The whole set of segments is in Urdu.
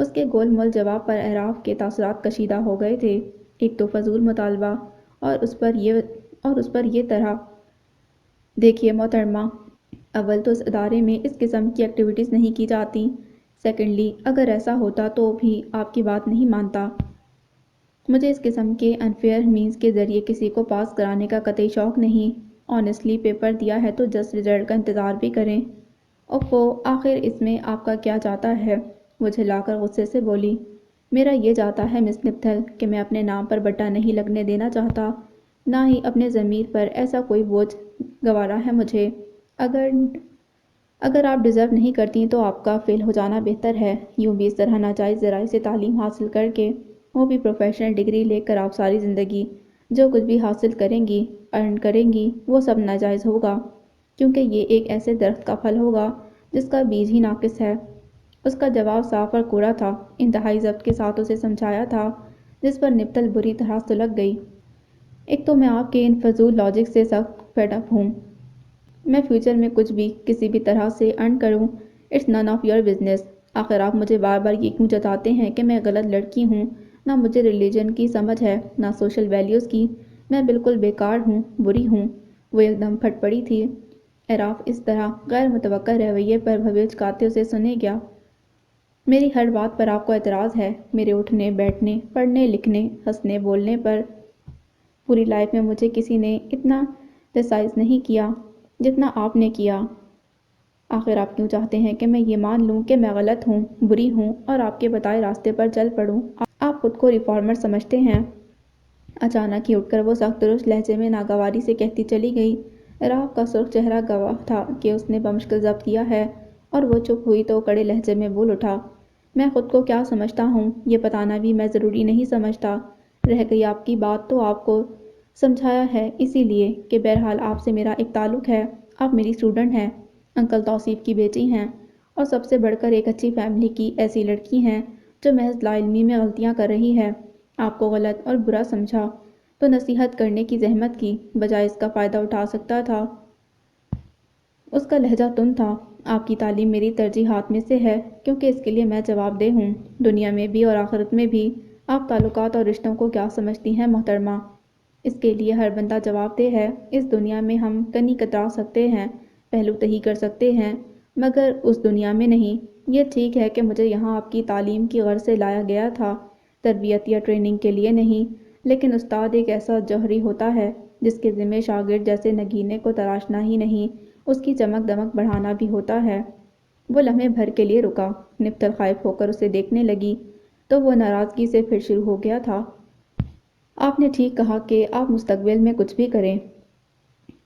اس کے گول مول جواب پر اعراف کے تاثرات کشیدہ ہو گئے تھے۔ ایک تو فضول مطالبہ اور اس پر یہ طرح۔ دیکھیے محترمہ، اول تو اس ادارے میں اس قسم کی ایکٹیویٹیز نہیں کی جاتی۔ سیکنڈلی، اگر ایسا ہوتا تو بھی آپ کی بات نہیں مانتا۔ مجھے اس قسم کے انفیئر مینز کے ذریعے کسی کو پاس کرانے کا قطعی شوق نہیں۔ آنیسٹلی پیپر دیا ہے تو جسٹ رزلٹ کا انتظار بھی کریں۔ اوفو، آخر اس میں آپ کا کیا جاتا ہے؟ وہ جھلا کر غصے سے بولی۔ میرا یہ جاتا ہے مس نپتھل کہ میں اپنے نام پر بٹا نہیں لگنے دینا چاہتا، نہ ہی اپنے ضمیر پر ایسا کوئی بوجھ گوارا ہے مجھے۔ اگر آپ ڈیزرو نہیں کرتی تو آپ کا فیل ہو جانا بہتر ہے۔ یوں بھی اس طرح ناجائز ذرائع سے تعلیم حاصل کر کے، وہ بھی پروفیشنل ڈگری لے کر، آپ ساری زندگی جو کچھ بھی حاصل کریں گی، ارن کریں گی، وہ سب ناجائز ہوگا، کیونکہ یہ ایک ایسے درخت کا پھل ہوگا جس کا بیج ہی ناقص ہے۔ اس کا جواب صاف اور کوڑا تھا، انتہائی ضبط کے ساتھ اسے سمجھایا تھا، جس پر نپتل بری طرح سلگ گئی۔ ایک تو میں آپ کے ان فضول لاجک سے سخت فیڈ اپ ہوں۔ میں فیوچر میں کچھ بھی کسی بھی طرح سے ارن کروں، it's none of your business. آخر آپ مجھے بار بار یہ کیوں جتاتے ہیں کہ میں غلط لڑکی ہوں؟ نہ مجھے ریلیجن کی سمجھ ہے، نہ سوشل ویلیوز کی، میں بالکل بیکار ہوں، بری ہوں۔ وہ ایک دم پھٹ پڑی تھی۔ اعراف اس طرح غیر متوقع رویے پر بھویں چکاتے اسے سنے گیا۔ میری ہر بات پر آپ کو اعتراض ہے، میرے اٹھنے بیٹھنے، پڑھنے لکھنے، ہنسنے بولنے پر۔ پوری لائف میں مجھے کسی نے اتنا کرٹیسائز نہیں کیا جتنا آپ نے کیا۔ آخر آپ کیوں چاہتے ہیں کہ میں یہ مان لوں کہ میں غلط ہوں، بری ہوں، اور آپ کے بتائے راستے پر چل پڑوں؟ آپ خود کو ریفارمر سمجھتے ہیں۔ اچانک ہی اٹھ کر وہ سخت درست لہجے میں ناگواری سے کہتی چلی گئی۔ اعراف کا سرخ چہرہ گواہ تھا کہ اس نے بمشکل ضبط کیا ہے، اور وہ چپ ہوئی تو کڑے لہجے میں بول اٹھا۔ میں خود کو کیا سمجھتا ہوں یہ بتانا بھی میں ضروری نہیں سمجھتا۔ رہ گئی آپ کی بات تو آپ کو سمجھایا ہے اسی لیے کہ بہرحال آپ سے میرا ایک تعلق ہے، آپ میری اسٹوڈنٹ ہیں، انکل توصیف کی بیٹی ہیں، اور سب سے بڑھ کر ایک اچھی فیملی کی ایسی لڑکی ہیں جو محض لا علمی میں غلطیاں کر رہی ہے۔ آپ کو غلط اور برا سمجھا تو نصیحت کرنے کی زحمت کی، بجائے اس کا فائدہ اٹھا سکتا تھا۔ اس کا لہجہ تند تھا۔ آپ کی تعلیم میری ترجیحات میں سے ہے، کیونکہ اس کے لیے میں جواب دہ ہوں، دنیا میں بھی اور آخرت میں بھی۔ آپ تعلقات اور رشتوں کو کیا سمجھتی ہیں محترمہ؟ اس کے لیے ہر بندہ جواب دہ ہے۔ اس دنیا میں ہم کنی کترا سکتے ہیں، پہلو تہی کر سکتے ہیں، مگر اس دنیا میں نہیں۔ یہ ٹھیک ہے کہ مجھے یہاں آپ کی تعلیم کی غرض سے لایا گیا تھا، تربیت یا ٹریننگ کے لیے نہیں، لیکن استاد ایک ایسا جوہری ہوتا ہے جس کے ذمہ شاگرد جیسے نگینے کو تراشنا ہی نہیں، اس کی چمک دمک بڑھانا بھی ہوتا ہے۔ وہ لمحے بھر کے لیے رکا۔ نپتل خائف ہو کر اسے دیکھنے لگی تو وہ ناراضگی سے پھر شروع ہو گیا تھا۔ آپ نے ٹھیک کہا کہ آپ مستقبل میں کچھ بھی کریں،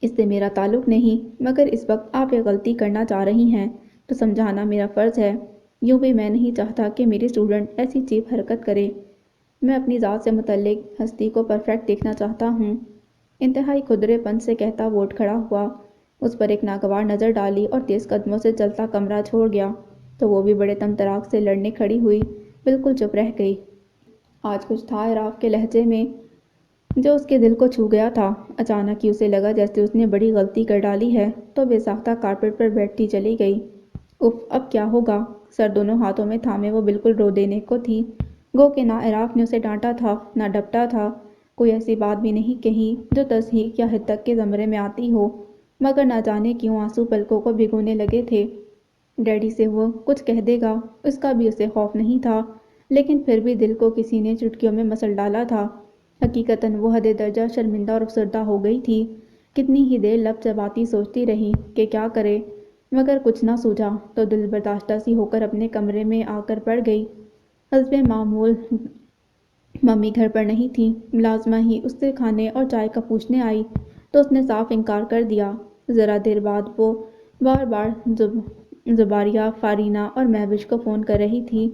اس سے میرا تعلق نہیں، مگر اس وقت آپ ایک غلطی کرنا چاہ رہی ہیں تو سمجھانا میرا فرض ہے۔ یوں بھی میں نہیں چاہتا کہ میری اسٹوڈنٹ ایسی چیپ حرکت کرے۔ میں اپنی ذات سے متعلق ہستی کو پرفیکٹ دیکھنا چاہتا ہوں۔ انتہائی کھدرے پن سے کہتا وہ اٹھ کھڑا ہوا، اس پر ایک ناگوار نظر ڈالی اور تیز قدموں سے چلتا کمرہ چھوڑ گیا۔ تو وہ بھی بڑے طمطراق سے لڑنے کھڑی ہوئی، بالکل چپ رہ گئی۔ آج کچھ تھا اعراف کے لہجے میں جو اس کے دل کو چھو گیا تھا۔ اچانک ہی اسے لگا جیسے اس نے بڑی غلطی کر ڈالی ہے، تو بے ساختہ کارپیٹ پر بیٹھتی چلی گئی۔ اف، اب کیا ہوگا؟ سر دونوں ہاتھوں میں تھامے وہ بالکل رو دینے کو تھی، گو کہ نہ اعراف نے اسے ڈانٹا تھا، نہ ڈپٹا تھا، کوئی ایسی بات بھی نہیں کہی جو تصحیح یا ہتک کے زمرے میں آتی ہو، مگر نہ جانے کیوں آنسو پلکوں کو بھگونے لگے تھے۔ ڈیڈی سے وہ کچھ کہہ دے گا، اس کا بھی اسے خوف نہیں تھا، لیکن پھر بھی دل کو کسی نے چٹکیوں میں مسل ڈالا تھا۔ حقیقتاً وہ حد درجہ شرمندہ اور افسردہ ہو گئی تھی۔ کتنی ہی دیر لب چباتی سوچتی رہی کہ کیا کرے، مگر کچھ نہ سوجھا تو دل برداشتہ سی ہو کر اپنے کمرے میں آ کر پڑ گئی۔ حسبِ معمول ممی گھر پر نہیں تھیں۔ ملازمہ ہی اس سے کھانے اور چائے کا پوچھنے آئی تو اس نے صاف انکار کر دیا۔ ذرا دیر بعد وہ بار بار زباریہ، فارینہ اور مہوش کو فون کر رہی تھی۔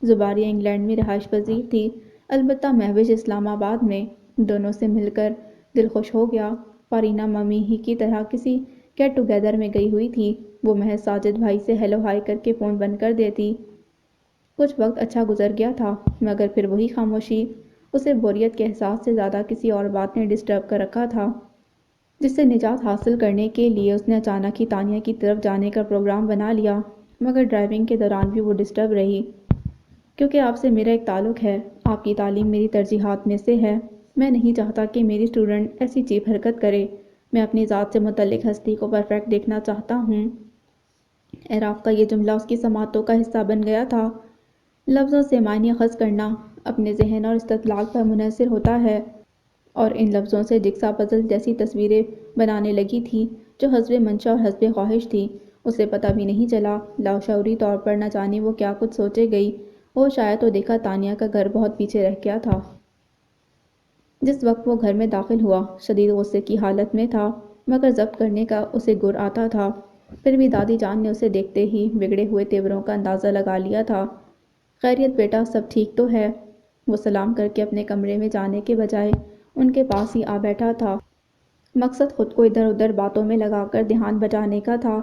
زباریہ انگلینڈ میں رہائش پذیر تھی، البتہ مہوش اسلام آباد میں۔ دونوں سے مل کر دل خوش ہو گیا۔ فارینہ ممی ہی کی طرح کسی گیٹ ٹوگیدر میں گئی ہوئی تھی، وہ محض ساجد بھائی سے ہیلو ہائی کر کے فون بند کر دیتی۔ کچھ وقت اچھا گزر گیا تھا، مگر پھر وہی خاموشی۔ اسے بوریت کے احساس سے زیادہ کسی اور بات نے ڈسٹرب کر رکھا تھا، جس سے نجات حاصل کرنے کے لیے اس نے اچانک ہی تانیہ کی طرف جانے کا پروگرام بنا لیا، مگر ڈرائیونگ کے دوران بھی وہ ڈسٹرب رہی۔ کیونکہ آپ سے میرا ایک تعلق ہے، آپ کی تعلیم میری ترجیحات میں سے ہے۔ میں نہیں چاہتا کہ میری اسٹوڈنٹ ایسی چیپ حرکت کرے۔ میں اپنی ذات سے متعلق ہستی کو پرفیکٹ دیکھنا چاہتا ہوں۔ اعراف کا یہ جملہ اس کی سماعتوں کا حصہ بن گیا تھا۔ لفظوں سے معنی اخذ کرنا اپنے ذہن اور استدلال پر منحصر ہوتا ہے، اور ان لفظوں سے جگسا پزل جیسی تصویریں بنانے لگی تھی جو حسب منشا اور حسب خواہش تھی۔ اسے پتہ بھی نہیں چلا، لاشعوری طور پر نہ جانے وہ کیا کچھ سوچے گئی۔ وہ شاید تو دیکھا تانیہ کا گھر بہت پیچھے رہ گیا تھا۔ جس وقت وہ گھر میں داخل ہوا شدید غصے کی حالت میں تھا، مگر ضبط کرنے کا اسے گر آتا تھا۔ پھر بھی دادی جان نے اسے دیکھتے ہی بگڑے ہوئے تیوروں کا اندازہ لگا لیا تھا۔ خیریت بیٹا، سب ٹھیک تو ہے؟ وہ سلام کر کے اپنے کمرے میں جانے کے بجائے ان کے پاس ہی آ بیٹھا تھا۔ مقصد خود کو ادھر ادھر باتوں میں لگا کر دھیان بٹانے کا تھا۔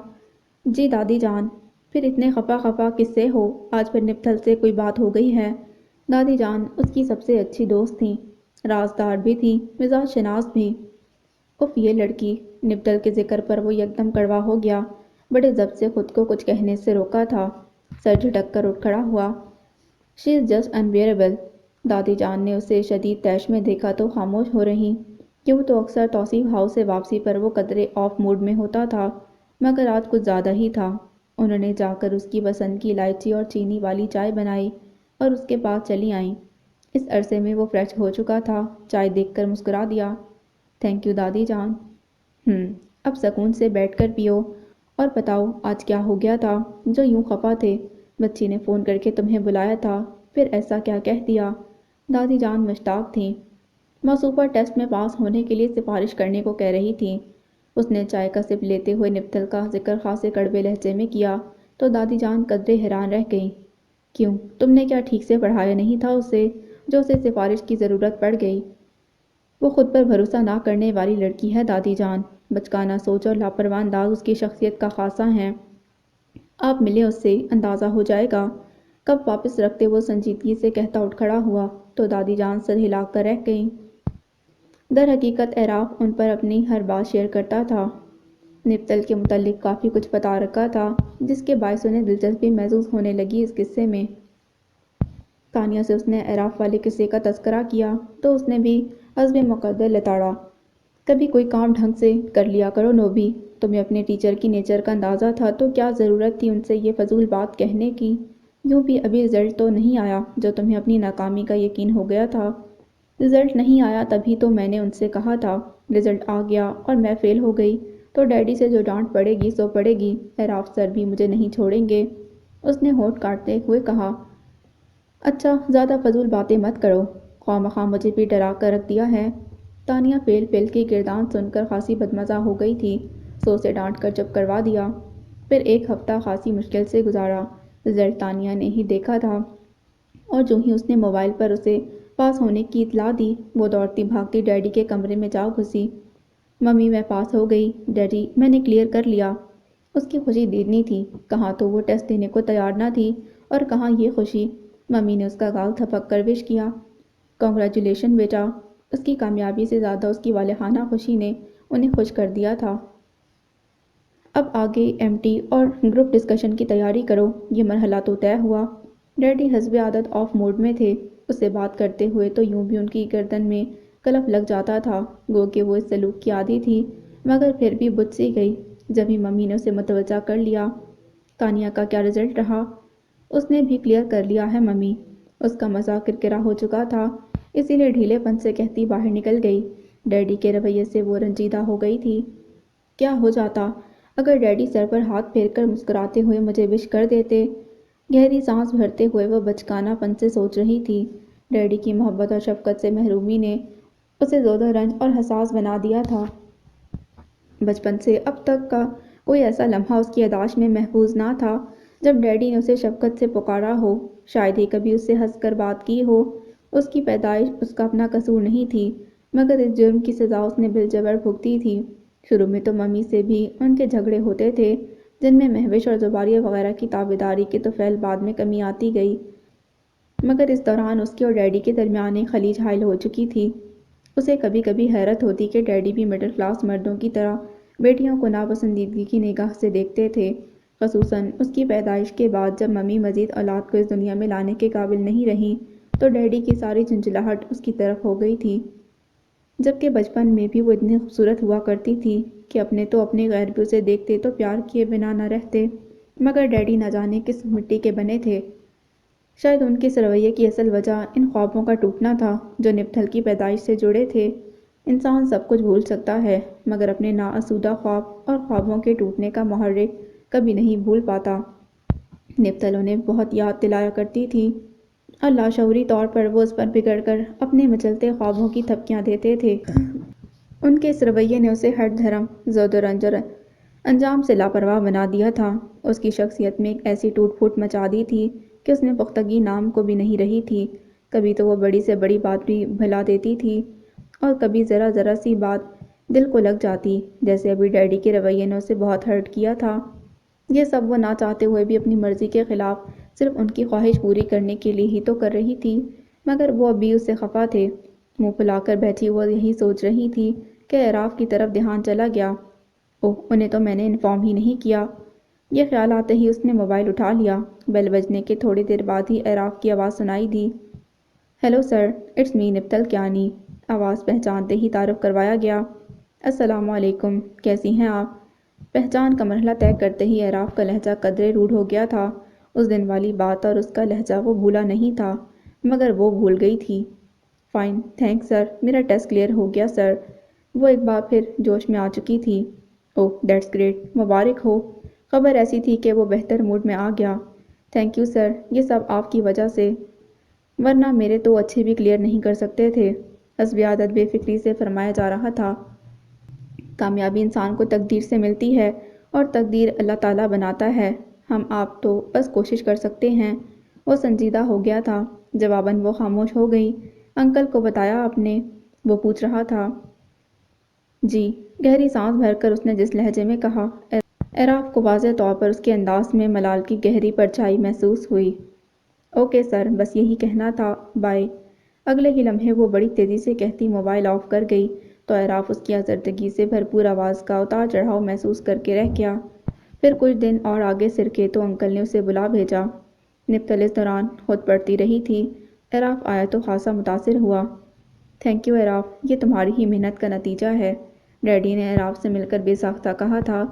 جی دادی جان، پھر اتنے خفا خفا کس سے ہو؟ آج پھر نپتل سے کوئی بات ہو گئی ہے؟ دادی جان اس کی سب سے اچھی دوست تھیں، رازدار بھی تھی، مزاج شناس بھی۔ اف یہ لڑکی! نپتل کے ذکر پر وہ یکدم کڑوا ہو گیا، بڑے ضبط سے خود کو کچھ کہنے سے روکا تھا۔ سر جھٹک کر اٹھ کھڑا ہوا۔ شی از جسٹ انبیئریبل۔ دادی جان نے اسے شدید طیش میں دیکھا تو خاموش ہو رہیں۔ کیوں تو اکثر توصیف ہاؤس سے واپسی پر وہ قدرے آف موڈ میں ہوتا تھا، مگر آج کچھ زیادہ ہی تھا۔ انہوں نے جا کر اس کی پسند کی الائچی اور چینی والی چائے بنائی اور اس کے پاس چلی آئیں۔ اس عرصے میں وہ فریش ہو چکا تھا۔ چائے دیکھ کر مسکرا دیا۔ تھینک یو دادی جان۔ اب سکون سے بیٹھ کر پیو اور بتاؤ آج کیا ہو گیا تھا جو یوں خفا تھے؟ بچی نے فون کر کے تمہیں بلایا تھا، پھر ایسا کیا کہہ دیا؟ دادی جان مشتاق تھیں، موصوفہ ٹیسٹ میں پاس ہونے کے لیے سفارش کرنے کو کہہ رہی تھیں۔ اس نے چائے کا سپ لیتے ہوئے نپتل کا ذکر خاصے کڑوے لہجے میں کیا تو دادی جان قدرے حیران رہ گئیں۔ کیوں، تم نے کیا ٹھیک سے پڑھایا نہیں تھا اسے جو اسے سفارش کی ضرورت پڑ گئی؟ وہ خود پر بھروسہ نہ کرنے والی لڑکی ہے دادی جان، بچکانہ سوچ اور لاپرواہ انداز اس کی شخصیت کا خاصہ ہیں۔ آپ ملیں اس سے، اندازہ ہو جائے گا۔ کب واپس رکھتے وہ سنجیدگی سے کہتا اٹھ کھڑا ہوا تو دادی جان سر ہلا کر رہ گئیں۔ در حقیقت اعراف ان پر اپنی ہر بات شیئر کرتا تھا، نپتل کے متعلق کافی کچھ بتا رکھا تھا جس کے باعث انہیں دلچسپی محسوس ہونے لگی اس قصے میں۔ تانیہ سے اس نے اعراف والے قصے کا تذکرہ کیا تو اس نے بھی حسب مقدر لتاڑا۔ کبھی کوئی کام ڈھنگ سے کر لیا کرو نوبی، تمہیں اپنے ٹیچر کی نیچر کا اندازہ تھا تو کیا ضرورت تھی ان سے یہ فضول بات کہنے کی؟ یوں بھی ابھی رزلٹ تو نہیں آیا جو تمہیں اپنی ناکامی کا یقین ہو گیا تھا۔ رزلٹ نہیں آیا تبھی تو میں نے ان سے کہا تھا۔ رزلٹ آ گیا اور میں فیل ہو گئی تو ڈیڈی سے جو ڈانٹ پڑے گی سو پڑے گی۔ اعراف سر بھی مجھے نہیں چھوڑیں گے، اس نے ہونٹ کاٹتے ہوئے کہا۔ اچھا زیادہ فضول باتیں مت کرو، خواہ مخواہ مجھے بھی ڈرا کر رکھ دیا ہے۔ تانیہ فیل کی گردان سن کر خاصی بدمزہ ہو گئی تھی، سو اسے ڈانٹ کر چپ کروا دیا۔ پھر ایک ہفتہ خاصی مشکل سے گزارا۔ رزلٹ تانیہ نے ہی دیکھا تھا اور جو ہی اس نے موبائل پر اسے پاس ہونے کی اطلاع دی وہ دوڑتی بھاگتی ڈیڈی کے کمرے میں جا گھسی۔ ممی میں پاس ہو گئی ڈیڈی، میں نے کلیئر کر لیا۔ اس کی خوشی دیدنی تھی، کہاں تو وہ ٹیسٹ دینے کو تیار نہ تھی اور کہاں یہ خوشی۔ ممی نے اس کا گال تھپک کر وش کیا۔ کنگریچولیشن بیٹا۔ اس کی کامیابی سے زیادہ اس کی والہانہ خوشی نے انہیں خوش کر دیا تھا۔ اب آگے ایم ٹی اور گروپ ڈسکشن کی تیاری کرو، یہ مرحلہ تو طے ہوا۔ ڈیڈی حسب عادت آف موڈ میں تھے، اس سے بات کرتے ہوئے تو یوں بھی ان کی گردن میں کلف لگ جاتا تھا، گو کہ وہ اس سلوک کی عادی تھی، مگر پھر بھی بجھ سی گئی جب ہی ممی نے اسے متوجہ کر لیا۔ تانیہ کا کیا رزلٹ رہا؟ اس نے بھی کلیئر کر لیا ہے ممی۔ اس کا مزہ کرکرا ہو چکا تھا، اسی لیے ڈھیلے پن سے کہتی باہر نکل گئی۔ ڈیڈی کے رویے سے وہ رنجیدہ ہو گئی تھی۔ کیا ہو جاتا اگر ڈیڈی سر پر ہاتھ پھیر کر مسکراتے ہوئے مجھے وش کر دیتے؟ گہری سانس بھرتے ہوئے وہ بچکانہ پن سے سوچ رہی تھی۔ ڈیڈی کی محبت اور شفقت سے محرومی نے اسے زودہ رنج اور حساس بنا دیا تھا۔ بچپن سے اب تک کا کوئی ایسا لمحہ اس کی یادداشت میں محفوظ نہ تھا جب ڈیڈی نے اسے شفقت سے پکارا ہو، شاید ہی کبھی اس سے ہنس کر بات کی ہو۔ اس کی پیدائش اس کا اپنا قصور نہیں تھی، مگر اس جرم کی سزا اس نے بالجبر بھگتی تھی۔ شروع میں تو ممی سے بھی ان کے جھگڑے ہوتے تھے جن میں مہوش اور زباریہ وغیرہ کی تابعداری کے طفیل بعد میں کمی آتی گئی، مگر اس دوران اس کے اور ڈیڈی کے درمیان ایک خلیج حائل ہو چکی تھی۔ اسے کبھی کبھی حیرت ہوتی کہ ڈیڈی بھی مڈل کلاس مردوں کی طرح بیٹیوں کو ناپسندیدگی کی نگاہ سے دیکھتے تھے، خصوصاً اس کی پیدائش کے بعد جب ممی مزید اولاد کو اس دنیا میں لانے کے قابل نہیں رہیں تو ڈیڈی کی ساری چنچلاہٹ اس کی طرف ہو گئی تھی، جبکہ بچپن میں بھی وہ اتنی خوبصورت ہوا کرتی تھی کہ اپنے غیر بھی اسے دیکھتے تو پیار کیے بنا نہ رہتے، مگر ڈیڈی نہ جانے کس مٹی کے بنے تھے۔ شاید ان کے اس رویے کی اصل وجہ ان خوابوں کا ٹوٹنا تھا جو نپتل کی پیدائش سے جڑے تھے۔ انسان سب کچھ بھول سکتا ہے مگر اپنے ناآسودہ خواب اور خوابوں کے ٹوٹنے کا محرک کبھی نہیں بھول پاتا۔ نپتل انہیں بہت یاد دلایا کرتی تھی اور لاشعوری طور پر وہ اس پر بگڑ کر اپنے مچلتے خوابوں کی تھپکیاں دیتے تھے۔ ان کے اس رویے نے اسے ہر دھرم، زود و رنج اور انجام سے لاپرواہ بنا دیا تھا۔ اس کی شخصیت میں ایک ایسی ٹوٹ پھوٹ مچا دی تھی کہ اس میں پختگی نام کو بھی نہیں رہی تھی۔ کبھی تو وہ بڑی سے بڑی بات بھی بھلا دیتی تھی اور کبھی ذرا سی بات دل کو لگ جاتی، جیسے ابھی ڈیڈی کے رویے نے اسے بہت ہرٹ کیا تھا۔ یہ سب وہ نہ چاہتے ہوئے بھی اپنی مرضی کے خلاف صرف ان کی خواہش پوری کرنے کے لیے ہی تو کر رہی تھی، مگر وہ اب بھی اس سے خفا تھے۔ منہ پھلا کر بیٹھی وہ یہی سوچ رہی تھی کہ اعراف کی طرف دھیان چلا گیا۔ اوہ، انہیں تو میں نے انفارم ہی نہیں کیا۔ یہ خیال آتے ہی اس نے موبائل اٹھا لیا۔ بیل بجنے کے تھوڑی دیر بعد ہی اعراف کی آواز سنائی دی۔ ہیلو سر، اٹس می نپتل کیانی۔ آواز پہچانتے ہی تعارف کروایا گیا۔ السلام علیکم، کیسی ہیں آپ؟ پہچان کا مرحلہ طے کرتے ہی اعراف کا لہجہ قدرے روڈ ہو گیا تھا۔ اس دن والی بات اور اس کا لہجہ وہ بھولا نہیں تھا، مگر وہ بھول گئی تھی۔ فائن، تھینکس سر، میرا ٹیسٹ کلیئر ہو گیا سر۔ وہ ایک بار پھر جوش میں آ چکی تھی۔ اوہ دیٹس گریٹ، مبارک ہو۔ خبر ایسی تھی کہ وہ بہتر موڈ میں آ گیا۔ تھینک یو سر، یہ سب آپ کی وجہ سے، ورنہ میرے تو اچھے بھی کلیئر نہیں کر سکتے تھے۔ حسب عادت بے فکری سے فرمایا جا رہا تھا۔ کامیابی انسان کو تقدیر سے ملتی ہے اور تقدیر اللہ تعالیٰ بناتا ہے، ہم آپ تو بس کوشش کر سکتے ہیں۔ وہ سنجیدہ ہو گیا تھا۔ جواباً وہ خاموش ہو گئی۔ انکل کو بتایا آپ نے؟ وہ پوچھ رہا تھا۔ جی، گہری سانس بھر کر اس نے جس لہجے میں کہا، اعراف کو واضح طور پر اس کے انداز میں ملال کی گہری پرچھائی محسوس ہوئی۔ اوکے سر، بس یہی کہنا تھا، بائے۔ اگلے ہی لمحے وہ بڑی تیزی سے کہتی موبائل آف کر گئی تو اعراف اس کی آزردگی سے بھرپور آواز کا اتار چڑھاؤ محسوس کر کے رہ گیا۔ پھر کچھ دن اور آگے سر کے تو انکل نے اسے بلا بھیجا۔ نپتل اس دوران خود پڑھتی رہی تھی۔ اعراف آیا تو خاصا متاثر ہوا۔ تھینک یو اعراف، یہ تمہاری ہی محنت کا نتیجہ ہے، ڈیڈی نے اعراف سے مل کر بے ساختہ کہا تھا۔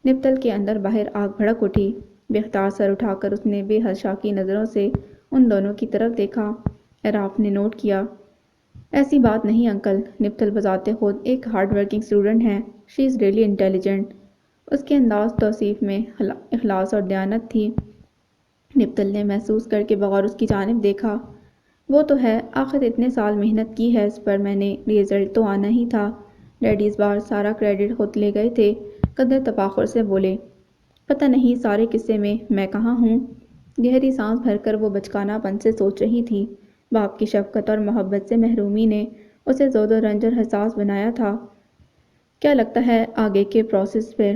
نپتل کے اندر باہر آگ بھڑک اٹھی۔ بے اختیار سر اٹھا کر اس نے بے حد شاکی نظروں سے ان دونوں کی طرف دیکھا۔ اعراف نے نوٹ کیا، ایسی بات نہیں انکل، نپتل بذات خود ایک ہارڈ ورکنگ اسٹوڈنٹ ہیں، شی از ریئلی انٹیلیجنٹ۔ اس کے انداز توصیف میں اخلاص اور دیانت تھی۔ نپتل نے محسوس کر کے بغور اس کی جانب دیکھا۔ وہ تو ہے، آخر اتنے سال محنت کی ہے اس پر، میں نے، ریزلٹ تو آنا ہی تھا۔ ڈیڈی اس بار سارا کریڈٹ خود لے گئے تھے۔ قدر تفاخر سے بولے، پتہ نہیں سارے قصے میں کہاں ہوں؟ گہری سانس بھر کر وہ بچکانہ پن سے سوچ رہی تھی۔ باپ کی شفقت اور محبت سے محرومی نے اسے زود و رنج اور حساس بنایا تھا۔ کیا لگتا ہے آگے کے پروسیس پر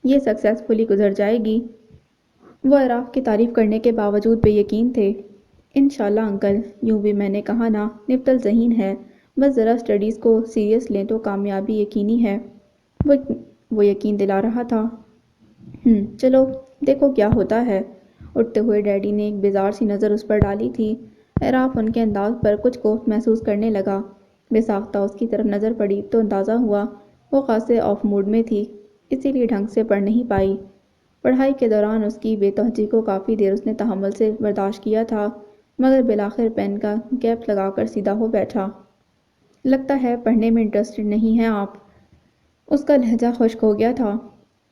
یہ سکسیسفلی گزر جائے گی؟ وہ اعراف کی تعریف کرنے کے باوجود بے یقین تھے۔ انشاءاللہ انکل، یوں بھی میں نے کہا نا، نپتل ذہین ہے، بس ذرا سٹڈیز کو سیریس لیں تو کامیابی یقینی ہے، وہ یقین دلا رہا تھا۔ چلو دیکھو کیا ہوتا ہے۔ اٹھتے ہوئے ڈیڈی نے ایک بیزار سی نظر اس پر ڈالی تھی۔ اعراف ان کے انداز پر کچھ کوفت محسوس کرنے لگا۔ بے ساختہ اس کی طرف نظر پڑی تو اندازہ ہوا وہ خاصے آف موڈ میں تھی، اسی لیے ڈھنگ سے پڑھ نہیں پائی۔ پڑھائی کے دوران اس کی بے توجہی کو کافی دیر اس نے تحمل سے برداشت کیا تھا، مگر بالآخر پین کا کیپ لگا کر سیدھا ہو بیٹھا۔ لگتا ہے پڑھنے میں انٹرسٹڈ نہیں ہیں آپ؟ اس کا لہجہ خشک ہو گیا تھا۔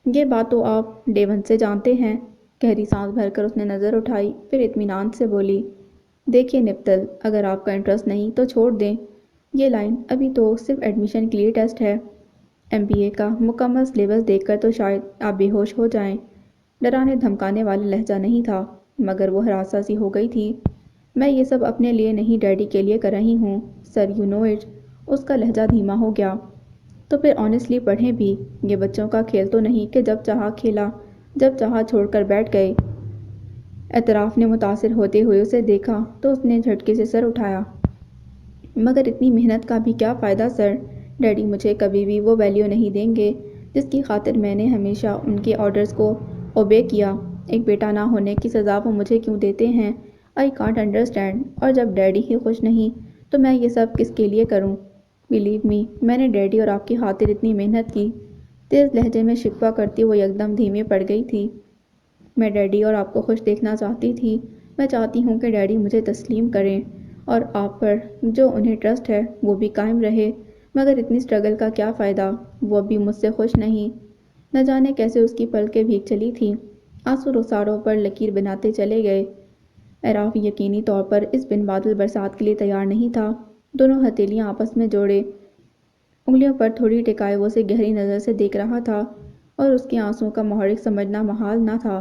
یہ بات تو آپ ڈے ون سے جانتے ہیں۔ گہری سانس بھر کر اس نے نظر اٹھائی، پھر اطمینان سے بولی، دیکھیے نپتل، اگر آپ کا انٹرسٹ نہیں تو چھوڑ دیں یہ لائن، ابھی تو صرف ایڈمیشن کے لیے ٹیسٹ ہے۔ MBA کا مکمل سلیبس دیکھ کر تو شاید آپ بے ہوش ہو جائیں۔ ڈرانے دھمکانے والا لہجہ نہیں تھا، مگر وہ ہراساں سی ہو گئی تھی۔ میں یہ سب اپنے لیے نہیں ڈیڈی کے لیے کر رہی ہوں، سر یو نو اٹ۔ اس کا لہجہ دھیما ہو گیا۔ تو پھر آنیسٹلی پڑھیں بھی، یہ بچوں کا کھیل تو نہیں کہ جب چاہا کھیلا، جب چاہا چھوڑ کر بیٹھ گئے۔ اعتراف نے متاثر ہوتے ہوئے اسے دیکھا تو اس نے جھٹکے سے سر اٹھایا۔ مگر اتنی محنت کا بھی کیا فائدہ سر؟ ڈیڈی مجھے کبھی بھی وہ ویلیو نہیں دیں گے جس کی خاطر میں نے ہمیشہ ان کے آرڈرز کو اوبے کیا۔ ایک بیٹا نہ ہونے کی سزا وہ مجھے کیوں دیتے ہیں؟ I can't understand. اور جب ڈیڈی ہی خوش نہیں تو میں یہ سب کس کے لیے کروں؟ بلیو می، میں نے ڈیڈی اور آپ کی خاطر اتنی محنت کی۔ تیز لہجے میں شکوہ کرتی وہ یکدم دھیمی پڑ گئی تھی۔ میں ڈیڈی اور آپ کو خوش دیکھنا چاہتی تھی۔ میں چاہتی ہوں کہ ڈیڈی مجھے تسلیم کریں اور آپ پر جو انہیں ٹرسٹ ہے وہ بھی قائم رہے، مگر اتنی اسٹرگل کا کیا فائدہ؟ وہ اب بھی مجھ سے خوش نہیں۔ نہ جانے کیسے اس کی پلکیں بھیگ چلی تھیں۔ آنسو رخساروں پر لکیر بناتے چلے گئے۔ اعراف یقینی طور پر اس بن بادل برسات کے لیے تیار نہیں تھا۔ دونوں ہتھیلیاں آپس میں جوڑے انگلیوں پر تھوڑی ٹکائے وہ اسے گہری نظر سے دیکھ رہا تھا اور اس کے آنسوؤں کا محرک سمجھنا محال نہ تھا۔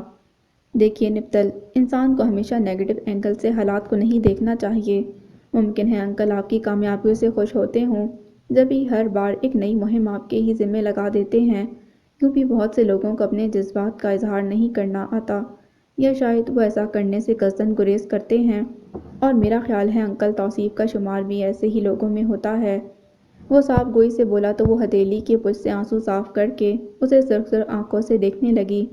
دیکھیے نپتل، انسان کو ہمیشہ نیگیٹو اینگل سے حالات کو نہیں دیکھنا چاہیے۔ ممکن ہے انکل آپ کی کامیابیوں سے خوش ہوتے ہوں، جب بھی ہر بار ایک نئی مہم آپ کے ہی ذمے لگا دیتے ہیں۔ یوں بھی بہت سے لوگوں کو اپنے جذبات کا اظہار نہیں کرنا آتا، یا شاید وہ ایسا کرنے سے قصداً گریز کرتے ہیں، اور میرا خیال ہے انکل توصیف کا شمار بھی ایسے ہی لوگوں میں ہوتا ہے۔ وہ صاف گوئی سے بولا تو وہ ہتھیلی کے پچ سے آنسو صاف کر کے اسے سرخ سرخ آنکھوں سے دیکھنے لگی۔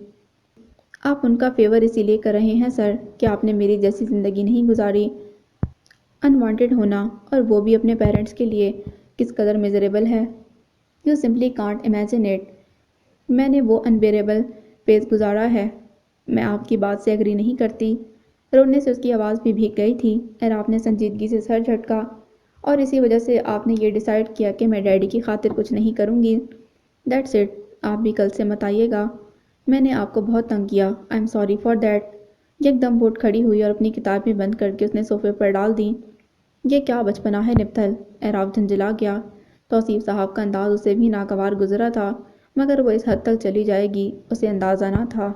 آپ ان کا فیور اسی لیے کر رہے ہیں سر کہ آپ نے میری جیسی زندگی نہیں گزاری۔ انوانٹڈ ہونا، اور وہ بھی اپنے پیرنٹس کے لیے، کس قدر میزریبل ہے۔ You simply can't imagine it. میں نے وہ انبیریبل فیز گزارا ہے۔ میں آپ کی بات سے ایگری نہیں کرتی۔ رونے سے اس کی آواز بھی بھیگ گئی تھی۔ اعراف نے سنجیدگی سے سر جھٹکا۔ اور اسی وجہ سے آپ نے یہ ڈیسائیڈ کیا کہ میں ڈیڈی کی خاطر کچھ نہیں کروں گی؟ That's it. آپ بھی کل سے مت آئیے گا۔ میں نے آپ کو بہت تنگ کیا۔ I am sorry for that. یکدم اٹھ کھڑی ہوئی اور اپنی کتابیں بند کر کے اس نے صوفے پر ڈال دیں۔ یہ کیا بچپنا ہے نپتل؟ اعراف جھنجھلا گیا۔ توصیف صاحب کا انداز اسے بھی ناگوار گزرا تھا، مگر وہ اس حد تک چلی جائے گی اسے اندازہ نہ تھا۔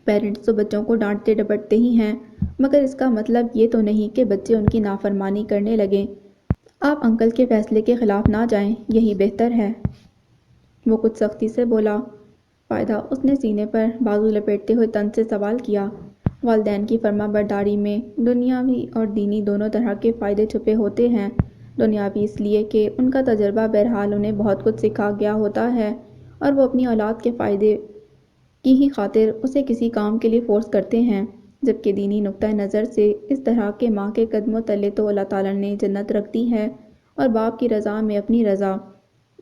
پیرنٹس تو بچوں کو ڈانٹتے ڈپٹتے ہی ہیں، مگر اس کا مطلب یہ تو نہیں کہ بچے ان کی نافرمانی کرنے لگیں۔ آپ انکل کے فیصلے کے خلاف نہ جائیں، یہی بہتر ہے۔ وہ کچھ سختی سے بولا۔ فائدہ؟ اس نے سینے پر بازو لپیٹتے ہوئے طنز سے سوال کیا۔ والدین کی فرما برداری میں دنیاوی اور دینی دونوں طرح کے فائدے چھپے ہوتے ہیں۔ دنیاوی اس لیے کہ ان کا تجربہ بہرحال انہیں بہت کچھ سکھا گیا ہوتا ہے، اور وہ اپنی اولاد کے فائدے کی ہی خاطر اسے کسی کام کے لیے فورس کرتے ہیں، جبکہ دینی نقطہ نظر سے اس طرح کے ماں کے قدموں تلے تو اللہ تعالیٰ نے جنت رکھ دی ہے، اور باپ کی رضا میں اپنی رضا۔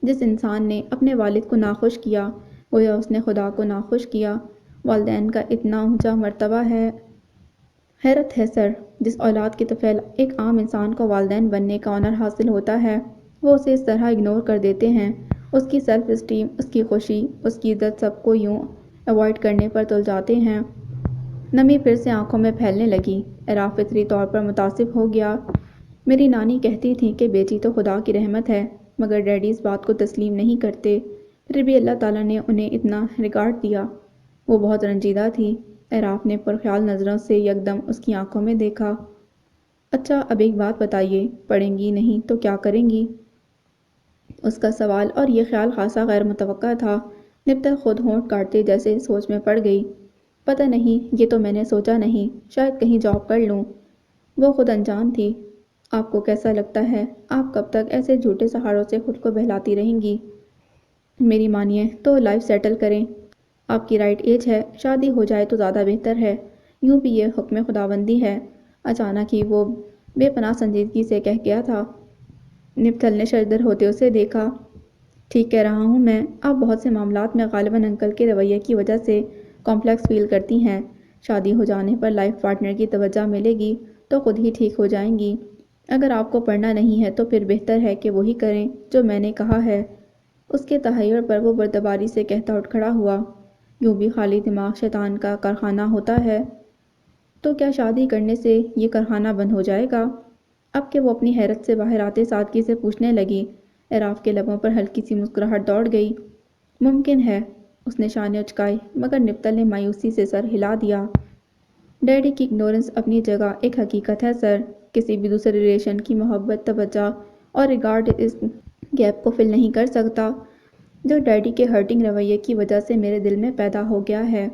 جس انسان نے اپنے والد کو ناخوش کیا، گویا اس نے خدا کو ناخوش کیا۔ والدین کا اتنا اونچا مرتبہ ہے۔ حیرت ہے سر، جس اولاد کے طفیل ایک عام انسان کو والدین بننے کا آنر حاصل ہوتا ہے، وہ اسے اس طرح اگنور کر دیتے ہیں۔ اس کی سیلف اسٹیم، اس کی خوشی، اس کی عزت سب کو یوں اوائڈ کرنے پر تل جاتے ہیں۔ نمی پھر سے آنکھوں میں پھیلنے لگی۔ اعراف فطری طور پر متاثر ہو گیا۔ میری نانی کہتی تھیں کہ بیٹی تو خدا کی رحمت ہے، مگر ڈیڈی اس بات کو تسلیم نہیں کرتے، پھر بھی اللہ تعالیٰ نے انہیں اتنا ریگارڈ دیا۔ وہ بہت رنجیدہ تھی۔ اعراف نے پرخیال نظروں سے یکدم اس کی آنکھوں میں دیکھا۔ اچھا اب ایک بات بتائیے، پڑھیں گی نہیں تو کیا کریں گی؟ اس کا سوال اور یہ خیال خاصا غیر متوقع تھا۔ نپتل خود ہونٹ کاٹتے جیسے سوچ میں پڑ گئی۔ پتہ نہیں، یہ تو میں نے سوچا نہیں، شاید کہیں جاب کر لوں۔ وہ خود انجان تھی۔ آپ کو کیسا لگتا ہے؟ آپ کب تک ایسے جھوٹے سہاروں سے خود کو بہلاتی رہیں گی؟ میری مانیے تو لائف سیٹل کریں۔ آپ کی رائٹ ایج ہے، شادی ہو جائے تو زیادہ بہتر ہے۔ یوں بھی یہ حکم خداوندی ہے۔ اچانک ہی وہ بے پناہ سنجیدگی سے کہہ گیا تھا۔ نپتل نے شرجر ہوتے اسے دیکھا۔ ٹھیک کہہ رہا ہوں میں، آپ بہت سے معاملات میں غالباً انکل کے رویے کی وجہ سے کمپلیکس فیل کرتی ہیں۔ شادی ہو جانے پر لائف پارٹنر کی توجہ ملے گی تو خود ہی ٹھیک ہو جائیں گی۔ اگر آپ کو پڑھنا نہیں ہے تو پھر بہتر ہے کہ وہی کریں جو میں نے کہا ہے۔ اس کے تحیر پر وہ بردباری سے کہتا اٹھ کھڑا ہوا۔ یوں بھی خالی دماغ شیطان کا کارخانہ ہوتا ہے۔ تو کیا شادی کرنے سے یہ کارخانہ بند ہو جائے گا؟ اب کہ وہ اپنی حیرت سے باہر آتے سادگی سے پوچھنے لگی، اعراف کے لبوں پر ہلکی سی مسکراہٹ دوڑ گئی۔ ممکن ہے، اس نے شانے اچکائے، مگر نپتل نے مایوسی سے سر ہلا دیا۔ ڈیڈی کی اگنورنس اپنی جگہ ایک حقیقت ہے سر۔ کسی بھی دوسرے ریلیشن کی محبت، توجہ اور ریگارڈ اس گیپ کو فل نہیں کر سکتا جو ڈیڈی کے ہرٹنگ رویے کی وجہ سے میرے دل میں پیدا ہو گیا ہے۔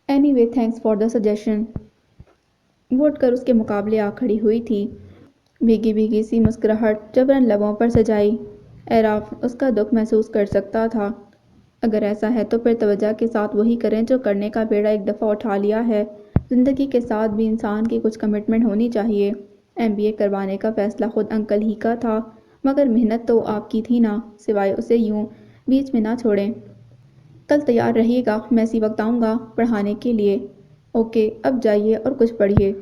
Any way thanks for the suggestion. وہ اٹھ کر اس کے مقابلے آ کھڑی ہوئی تھی۔ بھیگی بھیگی سی مسکراہٹ جبراً لبوں پر سجائی۔ اعراف اس کا دکھ محسوس کر سکتا تھا۔ اگر ایسا ہے تو پھر توجہ کے ساتھ وہی کریں جو کرنے کا بیڑا ایک دفعہ اٹھا لیا ہے۔ زندگی کے ساتھ بھی انسان کی کچھ کمٹمنٹ ہونی چاہیے۔ MBA کروانے کا فیصلہ خود انکل ہی کا تھا، مگر محنت تو آپ کی تھی نا، سوائے اسے یوں بیچ میں نہ چھوڑیں۔ کل تیار رہیے گا، میں اسی وقت آؤں گا پڑھانے کے لیے۔ اوکے، اب جائیے اور کچھ پڑھیے۔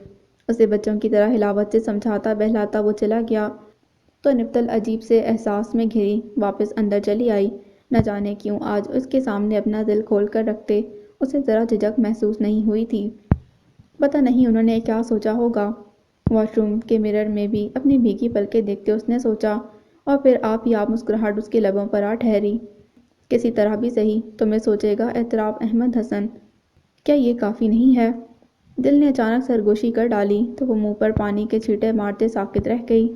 اسے بچوں کی طرح ہلاوت سے سمجھاتا بہلاتا وہ چلا گیا تو نپتل عجیب سے احساس میں گھری واپس اندر چلی آئی۔ نہ جانے کیوں آج اس کے سامنے اپنا دل کھول کر رکھتے اسے ذرا جھجک محسوس نہیں ہوئی تھی۔ پتہ نہیں انہوں نے کیا سوچا ہوگا۔ واش روم کے مرر میں بھی اپنی بھیگی پلکیں دیکھتے اس نے سوچا، اور پھر آپ ہی آپ مسکراہٹ اس کے لبوں پر آ ٹھہری۔ کسی طرح بھی صحیح تمہیں سوچے گا اعتراف احمد حسن، کیا یہ کافی نہیں ہے؟ دل نے اچانک سرگوشی کر ڈالی تو وہ منہ پر پانی کے چھینٹے مارتے ساکت رہ گئی۔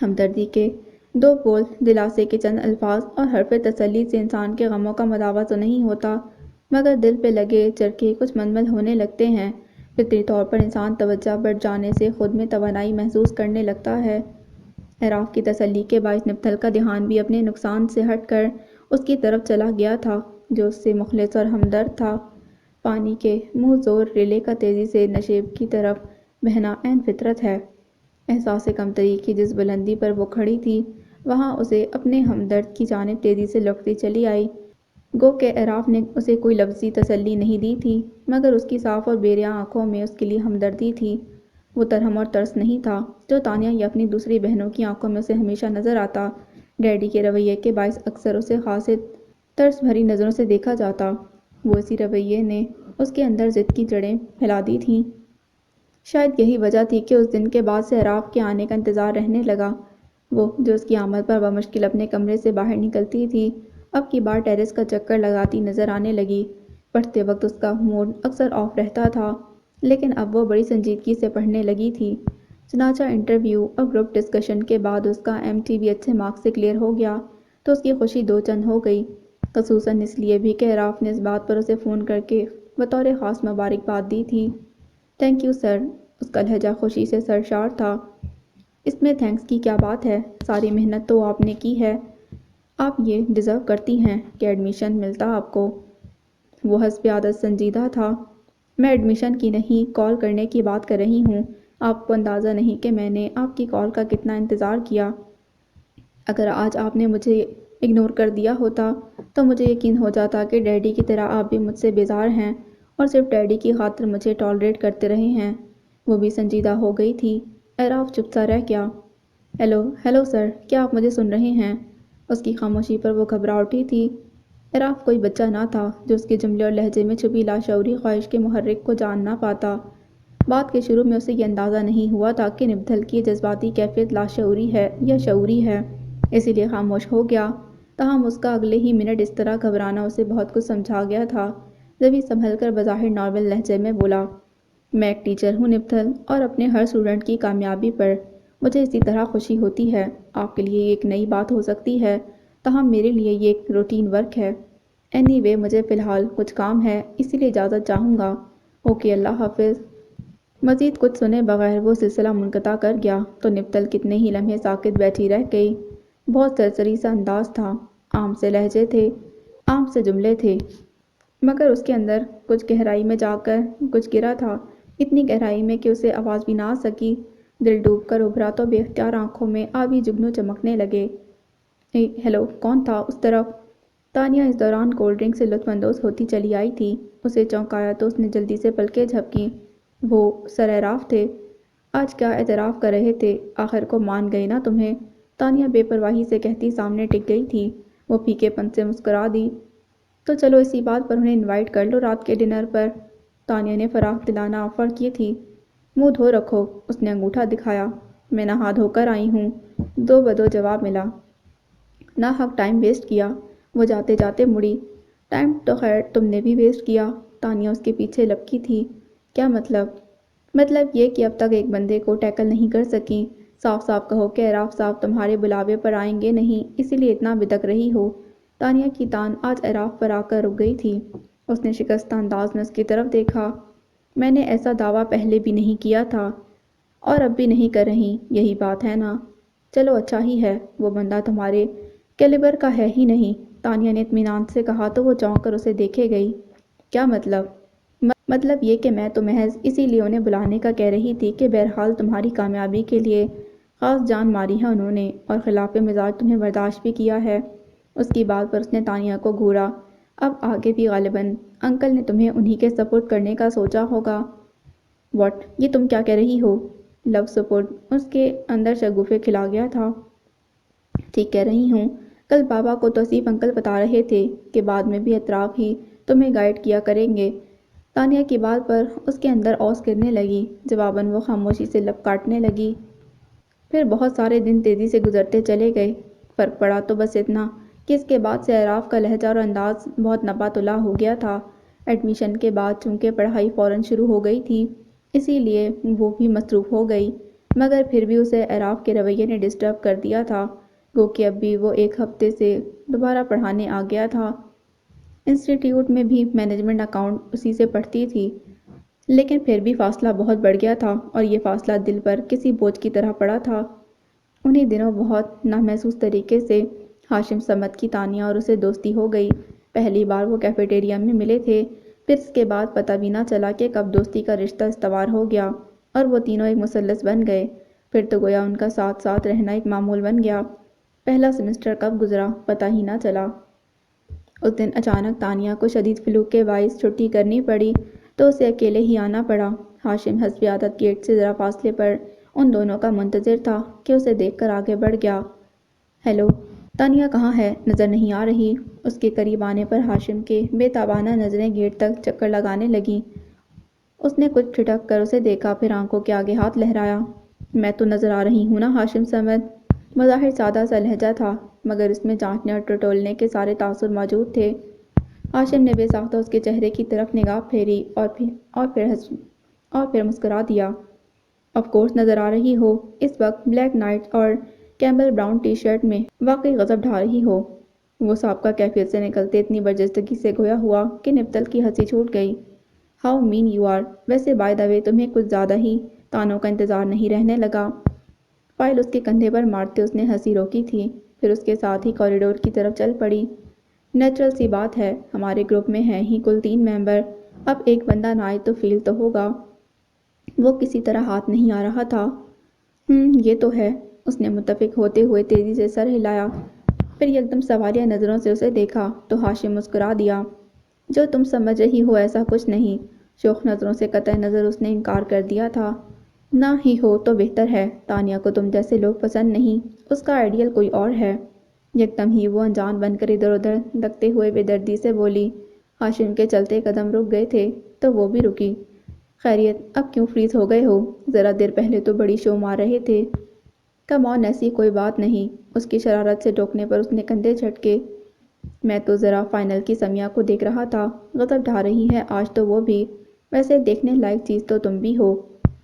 ہمدردی کے دو بول، دلاسے کے چند الفاظ اور حرف تسلی سے انسان کے غموں کا مداوع تو نہیں ہوتا، مگر دل پہ لگے چرخے کچھ منمل ہونے لگتے ہیں۔ فطری طور پر انسان توجہ بڑھ جانے سے خود میں توانائی محسوس کرنے لگتا ہے۔ اعراف کی تسلی کے باعث نپتل کا دھیان بھی اپنے نقصان سے ہٹ کر اس کی طرف چلا گیا تھا جو اس سے مخلص اور ہمدرد تھا۔ پانی کے منہ زور ریلے کا تیزی سے نشیب کی طرف بہنا عین فطرت ہے۔ احساس کمتری کی جس بلندی پر وہ کھڑی تھی وہاں اسے اپنے ہمدرد کی جانب تیزی سے لوٹتی چلی آئی۔ گو کہ اعراف نے اسے کوئی لفظی تسلی نہیں دی تھی، مگر اس کی صاف اور بیریا آنکھوں میں اس کے لیے ہمدردی تھی۔ وہ ترہم اور ترس نہیں تھا جو تانیہ یا اپنی دوسری بہنوں کی آنکھوں میں اسے ہمیشہ نظر آتا۔ ڈیڈی کے رویے کے باعث اکثر اسے خاصے ترس بھری نظروں سے دیکھا جاتا۔ وہ اسی رویے نے اس کے اندر ضد کی جڑیں پھیلا دی تھیں۔ شاید یہی وجہ تھی کہ اس دن کے بعد سے اعراف کے آنے کا انتظار رہنے لگا۔ وہ جو اس کی آمد پر بمشکل اپنے کمرے سے باہر نکلتی تھی اب کی بار ٹیرس کا چکر لگاتی نظر آنے لگی۔ پڑھتے وقت اس کا موڈ اکثر آف رہتا تھا، لیکن اب وہ بڑی سنجیدگی سے پڑھنے لگی تھی۔ چنانچہ انٹرویو اور گروپ ڈسکشن کے بعد اس کا MT بھی اچھے مارکس سے کلیئر ہو گیا تو اس کی خوشی دو چند ہو گئی، خصوصاً اس لیے بھی کہ اعراف نے اس بات پر اسے فون کر کے بطور خاص مبارکباد دی تھی۔ تھینک یو سر، اس کا لہجہ خوشی سے سرشار تھا۔ اس میں تھینکس کی کیا بات ہے، ساری محنت تو آپ نے کی ہے، آپ یہ ڈیزرو کرتی ہیں کہ ایڈمیشن ملتا آپ کو۔ وہ حسب عادت سنجیدہ تھا۔ میں ایڈمیشن کی نہیں، کال کرنے کی بات کر رہی ہوں۔ آپ کو اندازہ نہیں کہ میں نے آپ کی کال کا کتنا انتظار کیا۔ اگر آج آپ نے مجھے اگنور کر دیا ہوتا تو مجھے یقین ہو جاتا کہ ڈیڈی کی طرح آپ بھی مجھ سے بیزار ہیں اور صرف ڈیڈی کی خاطر مجھے ٹالریٹ کرتے رہے ہیں۔ وہ بھی سنجیدہ ہو گئی تھی۔ اعراف چپ سا رہ گیا۔ ہیلو سر، کیا آپ مجھے سن رہے ہیں؟ اس کی خاموشی پر وہ گھبرا اٹھی تھی۔ اعراف کوئی بچہ نہ تھا جو اس کے جملے اور لہجے میں چھپی لاشعوری خواہش کے محرک کو جان نہ پاتا۔ بات کے شروع میں اسے یہ اندازہ نہیں ہوا تھا کہ نپتل کی جذباتی کیفیت لاشعوری ہے یا شعوری ہے، اسی لیے خاموش ہو گیا۔ تاہم اس کا اگلے ہی منٹ اس طرح گھبرانا اسے بہت کچھ سمجھا گیا تھا، جبھی سنبھل کر بظاہر نارمل لہجے میں بولا، میں ایک ٹیچر ہوں نپتل، اور اپنے ہر اسٹوڈنٹ کی کامیابی پر مجھے اسی طرح خوشی ہوتی ہے۔ آپ کے لیے یہ ایک نئی بات ہو سکتی ہے، تاہم میرے لیے یہ ایک روٹین ورک ہے۔ اینی وے مجھے فی الحال کچھ کام ہے، اسی لیے اجازت چاہوں گا۔ اوکے، اللہ حافظ۔ مزید کچھ سنے بغیر وہ سلسلہ منقطع کر گیا تو نپتل کتنے ہی لمحے ساکت بیٹھی رہ گئی۔ بہت سرسری سا انداز تھا، عام سے لہجے تھے، عام سے جملے تھے، مگر اس کے اندر کچھ گہرائی میں جا کر کچھ گرا تھا، اتنی گہرائی میں کہ اسے آواز بھی نہ آ سکی۔ دل ڈوب کر ابھرا تو بے اختیار آنکھوں میں آبی جگنو چمکنے لگے۔ ہیلو، کون تھا اس طرف؟ تانیہ اس دوران کولڈ ڈرنک سے لطف اندوز ہوتی چلی آئی تھی۔ اسے چونکایا تو اس نے جلدی سے پلکیں جھپکیں۔ وہ سر اعراف تھے۔ آج کیا اعتراف کر رہے تھے؟ آخر کو مان گئے نا تمہیں؟ تانیہ بے پرواہی سے کہتی سامنے ٹک گئی تھی۔ وہ پھیکے پن سے مسکرا دی۔ تو چلو اسی بات پر انہیں انوائٹ کر لو رات کے ڈنر پر۔ تانیہ نے فراخ دلانہ آفر کی تھی۔ منہ دھو رکھو، اس نے انگوٹھا دکھایا۔ میں نہا دھو کر آئی ہوں، دو بدو جواب ملا۔ ناحق ٹائم ویسٹ کیا، وہ جاتے جاتے مڑی۔ ٹائم تو خیر تم نے بھی ویسٹ کیا، تانیہ اس کے پیچھے لپکی تھی۔ کیا مطلب؟ مطلب یہ کہ اب تک ایک بندے کو ٹیکل نہیں کر سکی۔ صاف صاف کہو کہ اعراف صاحب تمہارے بلاوے پر آئیں گے نہیں، اسی لیے اتنا بدک رہی ہو۔ تانیہ کی تان آج اعراف پر آ کر رک گئی تھی۔ اس نے شکستہ انداز میں اس کی طرف دیکھا۔ میں نے ایسا دعویٰ پہلے بھی نہیں کیا تھا اور اب بھی نہیں کر رہی، یہی بات ہے نا؟ چلو اچھا ہی ہے، وہ بندہ تمہارے کیلیبر کا ہے ہی نہیں۔ تانیہ نے اطمینان سے کہا تو وہ چونک کر اسے دیکھے گئی۔ کیا مطلب؟ مطلب یہ کہ میں تو محض اسی لیے انہیں بلانے کا کہہ رہی تھی کہ بہرحال تمہاری کامیابی کے لیے خاص جان ماری ہے انہوں نے، اور خلاف مزاج تمہیں برداشت بھی کیا ہے۔ اس کی بات پر اس نے تانیہ کو گھورا۔ اب آگے بھی غالباً انکل نے تمہیں انہی کے سپرد کرنے کا سوچا ہوگا۔ واٹ؟ یہ تم کیا کہہ رہی ہو؟ لفظ سپرد اس کے اندر شگوفے کھلا گیا تھا۔ ٹھیک کہہ رہی ہوں۔ کل بابا کو توصیف انکل بتا رہے تھے کہ بعد میں بھی اطراف ہی تمہیں گائیڈ کیا کریں گے۔ تانیہ کی بات پر اس کے اندر اوس گرنے لگی۔ جواباً وہ خاموشی سے لب کاٹنے لگی۔ پھر بہت سارے دن تیزی سے گزرتے چلے گئے۔ فرق پڑا تو بس اتنا کہ اس کے بعد سے اعراف کا لہجہ اور انداز بہت نپا تلا ہو گیا تھا۔ ایڈمیشن کے بعد چونکہ پڑھائی فوراً شروع ہو گئی تھی، اسی لیے وہ بھی مصروف ہو گئی، مگر پھر بھی اسے اعراف کے رویے نے ڈسٹرب کر دیا تھا، گو کہ اب بھی وہ ایک ہفتے سے دوبارہ پڑھانے آ گیا تھا۔ انسٹی ٹیوٹ میں بھی مینجمنٹ اکاؤنٹ اسی سے پڑھتی تھی، لیکن پھر بھی فاصلہ بہت بڑھ گیا تھا، اور یہ فاصلہ دل پر کسی بوجھ کی طرح پڑا تھا۔ انہی دنوں بہت نامحسوس طریقے سے ہاشم صمد کی تانیہ اور اسے دوستی ہو گئی۔ پہلی بار وہ کیفیٹیریا میں ملے تھے، پھر اس کے بعد پتہ بھی نہ چلا کہ کب دوستی کا رشتہ استوار ہو گیا اور وہ تینوں ایک مثلث بن گئے۔ پھر تو گویا ان کا ساتھ ساتھ رہنا ایک معمول بن گیا۔ پہلا سیمسٹر کب گزرا پتہ ہی نہ چلا۔ اس دن اچانک تانیہ کو شدید فلو کے باعث چھٹی کرنی پڑی تو اسے اکیلے ہی آنا پڑا۔ ہاشم حسب عادت گیٹ سے ذرا فاصلے پر ان دونوں کا منتظر تھا کہ اسے دیکھ کر آگے بڑھ گیا۔ ہیلو، تانیہ کہاں ہے؟ نظر نہیں آ رہی۔ اس کے قریب آنے پر ہاشم کے بے تابانہ نظریں گیٹ تک چکر لگانے لگیں۔ اس نے کچھ ٹھٹک کر اسے دیکھا، پھر آنکھوں کے آگے ہاتھ لہرایا۔ میں تو نظر آ رہی ہوں نا ہاشم صمد؟ بظاہر سادہ سا لہجہ تھا، مگر اس میں جانچنے اور ٹٹولنے کے سارے تاثر موجود تھے۔ ہاشم نے بے ساختہ اس کے چہرے کی طرف نگاہ پھیری اور پھر مسکرا دیا۔ آف کورس نظر آ رہی ہو۔ اس وقت بلیک نائٹ اور کیمبل براؤن ٹی شرٹ میں واقعی غضب ڈھا رہی ہو۔ وہ سابقہ کیفیت سے نکلتے اتنی برجستگی سے گویا ہوا کہ نپتل کی ہنسی چھوٹ گئی۔ How mean you are! ویسے بائی دا وے تمہیں کچھ زیادہ ہی طعنوں کا انتظار نہیں رہنے لگا؟ فائل اس کے کندھے پر مارتے اس نے ہنسی روکی تھی، پھر اس کے ساتھ ہی کوریڈور کی طرف چل پڑی۔ نیچرل سی بات ہے، ہمارے گروپ میں ہیں ہی کل 3 ممبر، اب ایک بندہ نہ آئے تو فیل تو ہوگا۔ وہ کسی طرح ہاتھ نہیں آ رہا تھا۔ یہ تو ہے۔ اس نے متفق ہوتے ہوئے تیزی سے سر ہلایا، پھر یکدم سوالیہ نظروں سے اسے دیکھا تو ہاشم مسکرا دیا۔ جو تم سمجھ رہی ہو ایسا کچھ نہیں۔ شوخ نظروں سے قطع نظر اس نے انکار کر دیا تھا۔ نہ ہی ہو تو بہتر ہے، تانیہ کو تم جیسے لوگ پسند نہیں، اس کا آئیڈیل کوئی اور ہے۔ یکدم ہی وہ انجان بن کر ادھر ادھر دکتے ہوئے بے دردی سے بولی۔ ہاشم کے چلتے قدم رک گئے تھے تو وہ بھی رکی۔ خیریت، اب کیوں فریز ہو گئے ہو؟ ذرا دیر پہلے تو بڑی شو مار رہے تھے۔ کم آن، ایسی کوئی بات نہیں۔ اس کی شرارت سے ٹوکنے پر اس نے کندھے جھٹکے۔ میں تو ذرا فائنل کی سمیہ کو دیکھ رہا تھا، غضب ڈھا رہی ہے آج تو وہ بھی۔ ویسے دیکھنے لائق چیز تو تم بھی ہو۔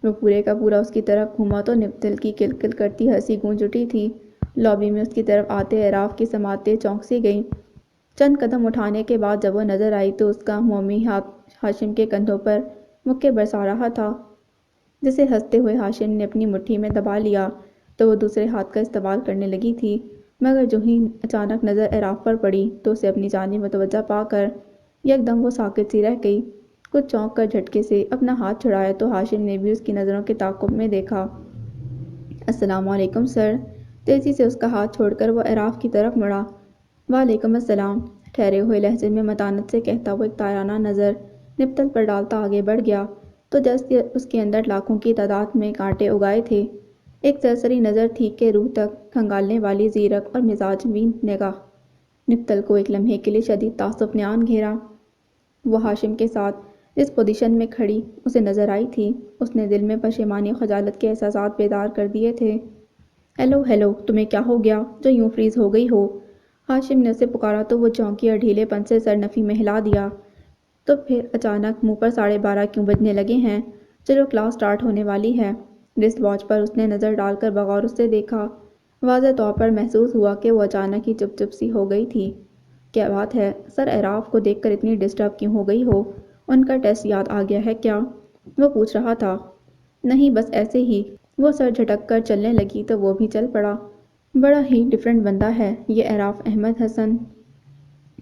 وہ پورے کا پورا اس کی طرف گھوما تو نپتل کی کل کل کرتی ہنسی گونج اٹھی تھی۔ لابی میں اس کی طرف آتے اعراف کی سماعتیں چونک سی گئیں۔ چند قدم اٹھانے کے بعد جب وہ نظر آئی تو اس کا مومی ہاتھ ہاشم کے کندھوں پر مکے برسا رہا تھا، جسے ہنستے ہوئے ہاشم نے اپنی مٹھی میں دبا لیا تو وہ دوسرے ہاتھ کا استعمال کرنے لگی تھی، مگر جو ہی اچانک نظر اعراف پر پڑی تو اسے اپنی جانب متوجہ پا کر یکدم وہ ساکت سی رہ گئی۔ کچھ چونک کر جھٹکے سے اپنا ہاتھ چھڑایا تو ہاشم نے بھی اس کی نظروں کے تعاقب میں دیکھا۔ السلام علیکم سر۔ تیزی سے اس کا ہاتھ چھوڑ کر وہ اعراف کی طرف مڑا۔ وعلیکم السلام، ٹھہرے ہوئے لہجے میں متانت سے کہتا وہ ایک تائرانہ نظر نپتل پر ڈالتا آگے بڑھ گیا تو جیسے اس کے اندر لاکھوں کی تعداد میں کانٹے اگائے تھے۔ ایک سرسری نظر تھی کہ روح تک کھنگالنے والی زیرک اور مزاج بین نگاہ۔ نپتل کو ایک لمحے کے لیے شدید تعصب نے آن گھیرا۔ وہ ہاشم کے ساتھ جس پوزیشن میں کھڑی اسے نظر آئی تھی، اس نے دل میں پشیمانی و خجالت کے احساسات بیدار کر دیے تھے۔ ہیلو ہیلو، تمہیں کیا ہو گیا جو یوں فریز ہو گئی ہو؟ ہاشم نے اسے پکارا تو وہ چونکی اور ڈھیلے پن سے سر نفی میں ہلا دیا۔ تو پھر اچانک منہ پر 12:30 کیوں بجنے لگے ہیں؟ چلو کلاس سٹارٹ ہونے والی ہے۔ رسٹ واچ پر اس نے نظر ڈال کر بغور اس سے دیکھا۔ واضح طور پر محسوس ہوا کہ وہ اچانک ہی چپ چپ سی ہو گئی تھی۔ کیا بات ہے، سر اعراف کو دیکھ کر اتنی ڈسٹرب کیوں ہو گئی ہو؟ ان کا ٹیسٹ یاد آ گیا ہے کیا؟ وہ پوچھ رہا تھا۔ نہیں بس ایسے ہی۔ وہ سر جھٹک کر چلنے لگی تو وہ بھی چل پڑا۔ بڑا ہی ڈفرینٹ بندہ ہے یہ اعراف احمد حسن۔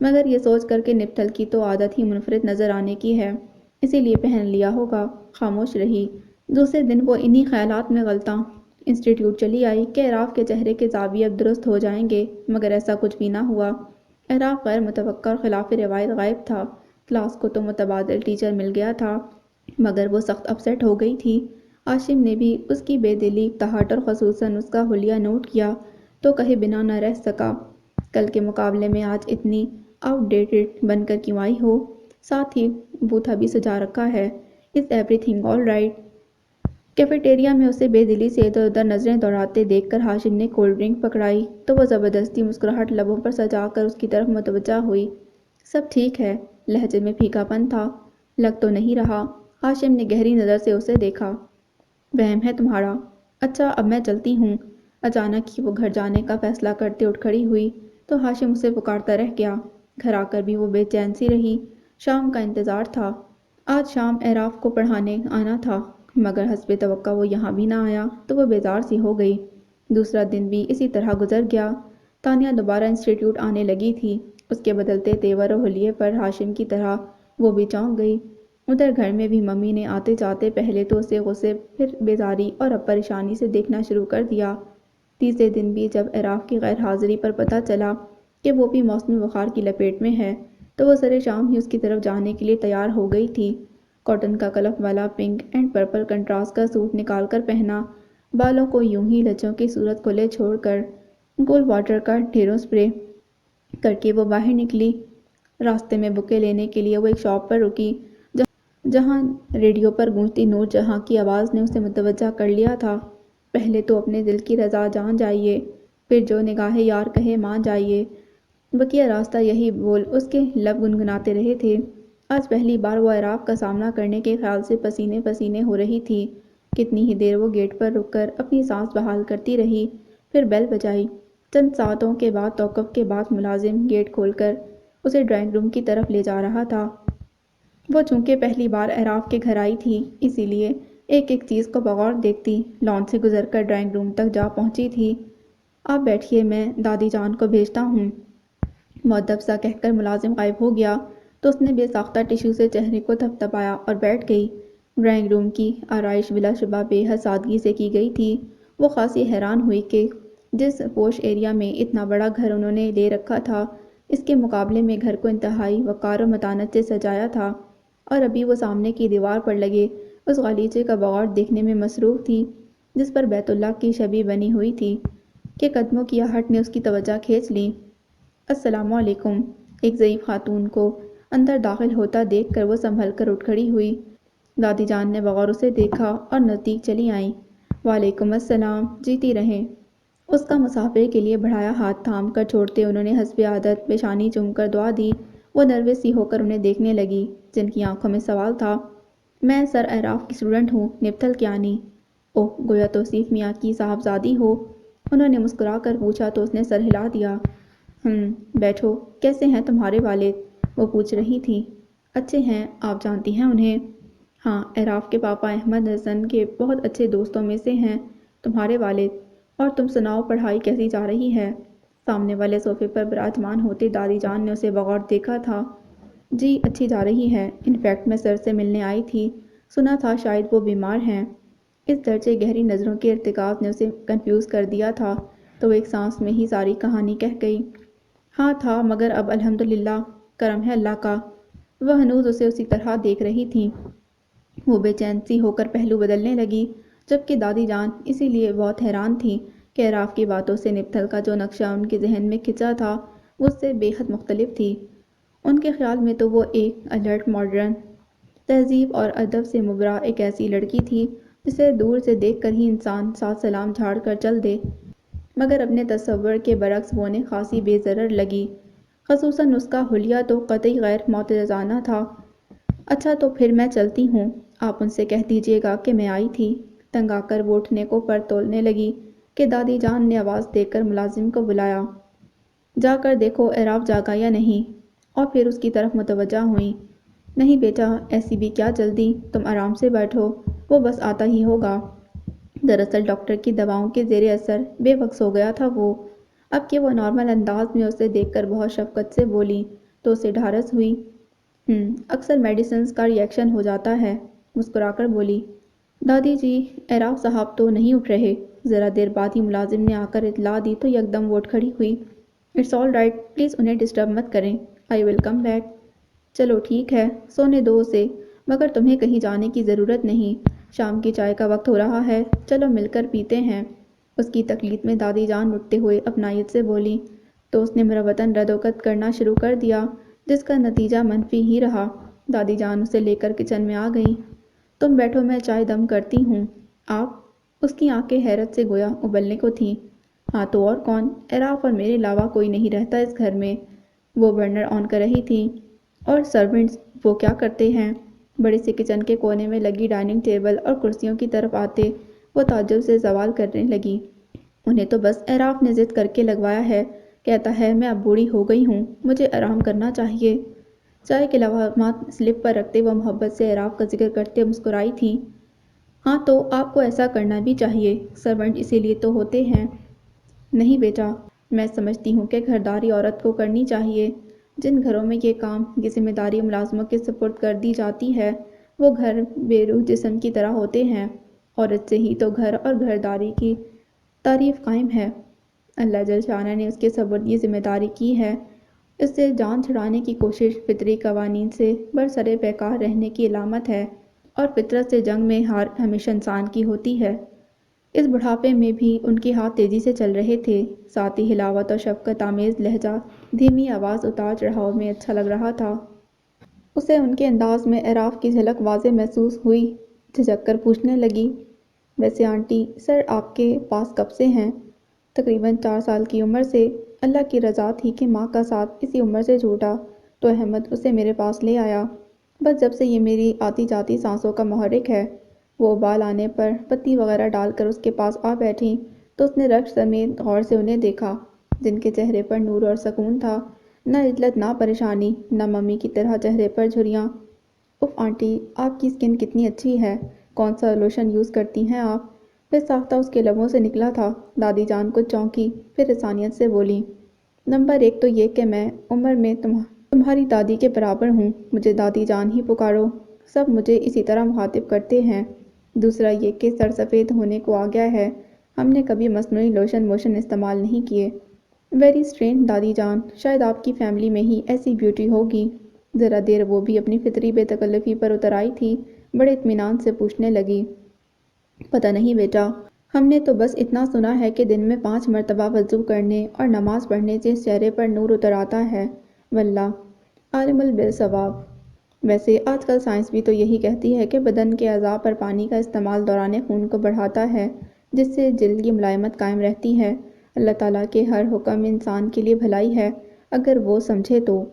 مگر یہ سوچ کر کہ نپتل کی تو عادت ہی منفرد نظر آنے کی ہے، اسی لیے پہن لیا ہوگا، خاموش رہی۔ دوسرے دن وہ انہی خیالات میں غلطاں انسٹیٹیوٹ چلی آئی کہ اعراف کے چہرے کے زاویے اب درست ہو جائیں گے، مگر ایسا کچھ بھی نہ ہوا۔ اعراف غیر متوقع اور خلاف روایت غائب تھا۔ کلاس کو تو متبادل ٹیچر مل گیا تھا، مگر وہ سخت اپسیٹ ہو گئی تھی۔ عاشم نے بھی اس کی بے دلی، تاہٹ اور خصوصاً اس کا حلیہ نوٹ کیا تو کہے بنا نہ رہ سکا، کل کے مقابلے میں آج اتنی آؤٹ ڈیٹڈ بن کر کیوں آئی ہو؟ ساتھ ہی بوتھا بھی سجا رکھا ہے۔ Is every thing all right? Cafeteria میں اسے بے دلی سے ادھر ادھر نظریں دوڑاتے دیکھ کر ہاشم نے کولڈ ڈرنک پکڑائی تو وہ زبردستی مسکراہٹ لبوں پر سجا کر اس کی طرف متوجہ ہوئی۔ سب ٹھیک ہے؟ لہجے میں پھیکا پن تھا۔ لگ تو نہیں رہا۔ ہاشم نے گہری نظر سے اسے دیکھا۔ وہم ہے تمہارا؟ اچھا اب میں چلتی ہوں۔ اچانک ہی وہ گھر جانے کا فیصلہ کرتے اٹھ کھڑی ہوئی تو ہاشم اسے پکارتا رہ گیا۔ گھر آ کر بھی وہ بے چین سی رہی۔ شام کا انتظار تھا۔ آج شام اعراف کو پڑھانے آنا تھا، مگر حسب توقع وہ یہاں بھی نہ آیا تو وہ بیزار سی ہو گئی۔ دوسرا دن بھی اسی طرح گزر گیا۔ تانیہ دوبارہ انسٹیٹیوٹ آنے لگی تھی۔ اس کے بدلتے تیور و حلیے پر ہاشم کی طرح وہ بھی چونک گئی۔ ادھر گھر میں بھی ممی نے آتے جاتے پہلے تو اسے غصے پھر بیزاری اور اب پریشانی سے دیکھنا شروع کر دیا۔ تیسرے دن بھی جب اعراف کی غیر حاضری پر پتہ چلا کہ وہ بھی موسمی بخار کی لپیٹ میں ہے تو وہ سرِ شام ہی اس کی طرف جانے کے لیے تیار ہو گئی تھی۔ کاٹن کا کلف والا پنک اینڈ پرپل کنٹراسٹ کا سوٹ نکال کر پہنا، بالوں کو یوں ہی لچوں کی صورت کھلے چھوڑ کر، کول واٹر کا ڈھیروں سپرے کر کے وہ باہر نکلی۔ راستے میں بکے لینے کے لیے وہ ایک شاپ پر رکی جہاں ریڈیو پر گونجتی نور جہاں کی آواز نے اسے متوجہ کر لیا تھا۔ پہلے تو اپنے دل کی رضا جان جائیے، پھر جو نگاہ یار کہے مان جائیے، بقیہ راستہ یہی بول اس کے لب گنگناتے رہے تھے۔ آج پہلی بار وہ اعراف کا سامنا کرنے کے خیال سے پسینے پسینے ہو رہی تھی۔ کتنی ہی دیر وہ گیٹ پر رک کر اپنی سانس بحال کرتی رہی، پھر بیل بجائی۔ چند ساعتوں کے بعد توقف کے بعد ملازم گیٹ کھول کر اسے ڈرائنگ روم کی طرف لے جا رہا تھا۔ وہ چونکہ پہلی بار اعراف کے گھر آئی تھی، اسی لیے ایک ایک چیز کو بغور دیکھتی لان سے گزر کر ڈرائنگ روم تک جا پہنچی تھی۔ آپ بیٹھیے، میں دادی جان کو بھیجتا ہوں۔ مؤدب سا کہہ کر ملازم غائب ہو گیا تو اس نے بے ساختہ ٹشو سے چہرے کو تھپ تھپایا اور بیٹھ گئی۔ ڈرائنگ روم کی آرائش بلا شبہ بے حد سادگی سے کی گئی تھی۔ وہ خاصی حیران ہوئی کہ جس پوش ایریا میں اتنا بڑا گھر انہوں نے لے رکھا تھا، اس کے مقابلے میں گھر کو انتہائی وقار و متانت سے سجایا تھا، اور ابھی وہ سامنے کی دیوار پر لگے اس غالیچے کا بغور دیکھنے میں مصروف تھی جس پر بیت اللہ کی شبیہ بنی ہوئی تھی کہ قدموں کی آہٹ نے اس کی توجہ کھینچ لی۔ السلام علیکم۔ ایک ضعیف خاتون کو اندر داخل ہوتا دیکھ کر وہ سنبھل کر اٹھ کھڑی ہوئی۔ دادی جان نے بغور اسے دیکھا اور نزدیک چلی آئیں۔ وعلیکم السلام، جیتی رہیں۔ اس کا مسافر کے لیے بڑھایا ہاتھ تھام کر چھوڑتے انہوں نے حسب عادت پیشانی چوم کر دعا دی۔ وہ نروس سی ہو کر انہیں دیکھنے لگی، جن کی آنکھوں میں سوال تھا۔ میں سر اعراف کی اسٹوڈنٹ ہوں، نپتل کیانی۔ اوہ، گویا توصیف میاں کی صاحبزادی ہو، انہوں نے مسکرا کر پوچھا تو اس نے سر ہلا دیا۔ بیٹھو۔ کیسے ہیں تمہارے والد؟ وہ پوچھ رہی تھی۔ اچھے ہیں، آپ جانتی ہیں انہیں؟ ہاں، اعراف کے پاپا احمد حسن کے بہت اچھے دوستوں میں سے ہیں تمہارے والد۔ اور تم سناؤ، پڑھائی کیسی جا رہی ہے؟ سامنے والے صوفے پر براجمان ہوتے دادی جان نے اسے بغور دیکھا تھا۔ جی اچھی جا رہی ہے، انفیکٹ میں سر سے ملنے آئی تھی، سنا تھا شاید وہ بیمار ہیں۔ اس درجے گہری نظروں کے ارتکاز نے اسے کنفیوز کر دیا تھا تو وہ ایک سانس میں ہی ساری کہانی کہہ گئی۔ ہاں تھا، مگر اب الحمدللہ، کرم ہے اللہ کا۔ وہ ہنوز اسے اسی طرح دیکھ رہی تھی۔ وہ بے چین سی ہو کر پہلو بدلنے لگی، جبکہ دادی جان اسی لیے بہت حیران تھیں کہ اعراف کی باتوں سے نپتل کا جو نقشہ ان کے ذہن میں کھنچا تھا وہ اس سے بے حد مختلف تھی۔ ان کے خیال میں تو وہ ایک الرٹ، ماڈرن، تہذیب اور ادب سے مبرا ایک ایسی لڑکی تھی جسے دور سے دیکھ کر ہی انسان ساتھ سلام جھاڑ کر چل دے، مگر اپنے تصور کے برعکس وہ انہیں خاصی بے ضرر لگی، خصوصاً اس کا حلیہ تو قطعی غیر معترضانہ تھا۔ اچھا تو پھر میں چلتی ہوں، آپ ان سے کہہ دیجیے گا کہ میں آئی تھی۔ تنگ آ کر وہ اٹھنے کو پر تولنے لگی کہ دادی جان نے آواز دے کر ملازم کو بلایا۔ جا کر دیکھو اعراف جاگا یا نہیں، اور پھر اس کی طرف متوجہ ہوئیں۔ نہیں بیٹا، ایسی بھی کیا جلدی، تم آرام سے بیٹھو، وہ بس آتا ہی ہوگا۔ دراصل ڈاکٹر کی دواؤں کے زیر اثر بے وقت سو گیا تھا وہ۔ اب کہ وہ نارمل انداز میں اسے دیکھ کر بہت شفقت سے بولی، تو اسے ڈھارس ہوئی۔ اکثر میڈیسنز کا ریئیکشن ہو جاتا ہے، مسکرا کر بولی۔ دادی جی، اعراف صاحب تو نہیں اٹھ رہے۔ ذرا دیر بعد ہی ملازم نے آ کر اطلاع دی تو یکدم وہ اٹھ کھڑی ہوئی۔ اٹس آل رائٹ، پلیز انہیں ڈسٹرب مت کریں، آئی ول کم بیک۔ چلو ٹھیک ہے، سونے دو اسے، مگر تمہیں کہیں جانے کی ضرورت نہیں، شام کی چائے کا وقت ہو رہا ہے، چلو مل کر پیتے ہیں۔ اس کی تکلیف میں دادی جان اٹھتے ہوئے اپنائیت سے بولی تو اس نے مروتاً ردوقت کرنا شروع کر دیا، جس کا نتیجہ منفی ہی رہا۔ دادی جان اسے لے کر کچن میں آ گئیں۔ تم بیٹھو، میں چائے دم کرتی ہوں۔ آپ؟ اس کی آنکھیں حیرت سے گویا ابلنے کو تھیں۔ ہاں تو اور کون، اعراف اور میرے علاوہ کوئی نہیں رہتا اس گھر میں۔ وہ برنر آن کر رہی تھی۔ اور سرونٹس وہ کیا کرتے ہیں؟ بڑے سے کچن کے کونے میں لگی ڈائننگ ٹیبل اور کرسیوں کی طرف آتے وہ تعجب سے سوال کرنے لگی۔ انہیں تو بس اعراف نے ضد کر کے لگوایا ہے، کہتا ہے میں اب بوڑھی ہو گئی ہوں، مجھے آرام کرنا چاہیے۔ چائے کے لوازمات سلپ پر رکھتے وہ محبت سے اعراف کا ذکر کرتے مسکرائی تھی۔ ہاں تو آپ کو ایسا کرنا بھی چاہیے، سرونٹ اسی لیے تو ہوتے ہیں۔ نہیں بیٹا، میں سمجھتی ہوں کہ گھرداری عورت کو کرنی چاہیے۔ جن گھروں میں یہ کام کی ذمہ داری ملازموں کے سپرد کر دی جاتی ہے وہ گھر بے روح جسم کی طرح ہوتے ہیں۔ عورت سے ہی تو گھر اور گھرداری کی تعریف قائم ہے۔ اللہ جل شانہ نے اس کے سپرد یہ ذمہ داری کی ہے۔ اس سے جان چھڑانے کی کوشش فطری قوانین سے برسر پیکار رہنے کی علامت ہے، اور فطرت سے جنگ میں ہار ہمیشہ انسان کی ہوتی ہے۔ اس بڑھاپے میں بھی ان کے ہاتھ تیزی سے چل رہے تھے، ساتھ ہی حلاوت اور شفقت آمیز لہجہ دھیمی آواز اتار چڑھاؤ میں اچھا لگ رہا تھا۔ اسے ان کے انداز میں اعراف کی جھلک واضح محسوس ہوئی، جھجک کر پوچھنے لگی، ویسے آنٹی، سر آپ کے پاس کب سے ہیں؟ تقریباً 4 سال کی عمر سے۔ اللہ کی رضا تھی کہ ماں کا ساتھ اسی عمر سے چھوٹا تو احمد اسے میرے پاس لے آیا، بس جب سے یہ میری آتی جاتی سانسوں کا محرک ہے۔ وہ ابال آنے پر پتی وغیرہ ڈال کر اس کے پاس آ بیٹھی تو اس نے رشک سمیت غور سے انہیں دیکھا، جن کے چہرے پر نور اور سکون تھا، نہ عجلت نہ پریشانی، نہ ممی کی طرح چہرے پر جھریاں۔ اف آنٹی، آپ کی سکن کتنی اچھی ہے، کون سا لوشن یوز کرتی ہیں آپ؟ بے ساختہ اس کے لبوں سے نکلا تھا۔ دادی جان کچھ چونکی، پھر انسانیت سے بولی، نمبر 1 تو یہ کہ میں عمر میں تمہاری دادی کے برابر ہوں، مجھے دادی جان ہی پکارو، سب مجھے اسی طرح مخاطب کرتے ہیں۔ دوسرا یہ کہ سر سفید ہونے کو آ گیا ہے، ہم نے کبھی مصنوعی لوشن موشن استعمال نہیں کیے۔ ویری اسٹرینج دادی جان، شاید آپ کی فیملی میں ہی ایسی بیوٹی ہوگی۔ ذرا دیر وہ بھی اپنی فطری بے تکلفی پر اتر آئی تھی، بڑے اطمینان سے پوچھنے لگی، پتہ نہیں بیٹا، ہم نے تو بس اتنا سنا ہے کہ دن میں 5 مرتبہ وضو کرنے اور نماز پڑھنے سے چہرے پر نور اتر آتا ہے، واللہ عالم بالصواب۔ ویسے آج کل سائنس بھی تو یہی کہتی ہے کہ بدن کے اعضاء پر پانی کا استعمال دوران خون کو بڑھاتا ہے، جس سے جلد کی ملائمت قائم رہتی ہے۔ اللہ تعالیٰ کے ہر حکم انسان کے لیے بھلائی ہے، اگر وہ سمجھے تو۔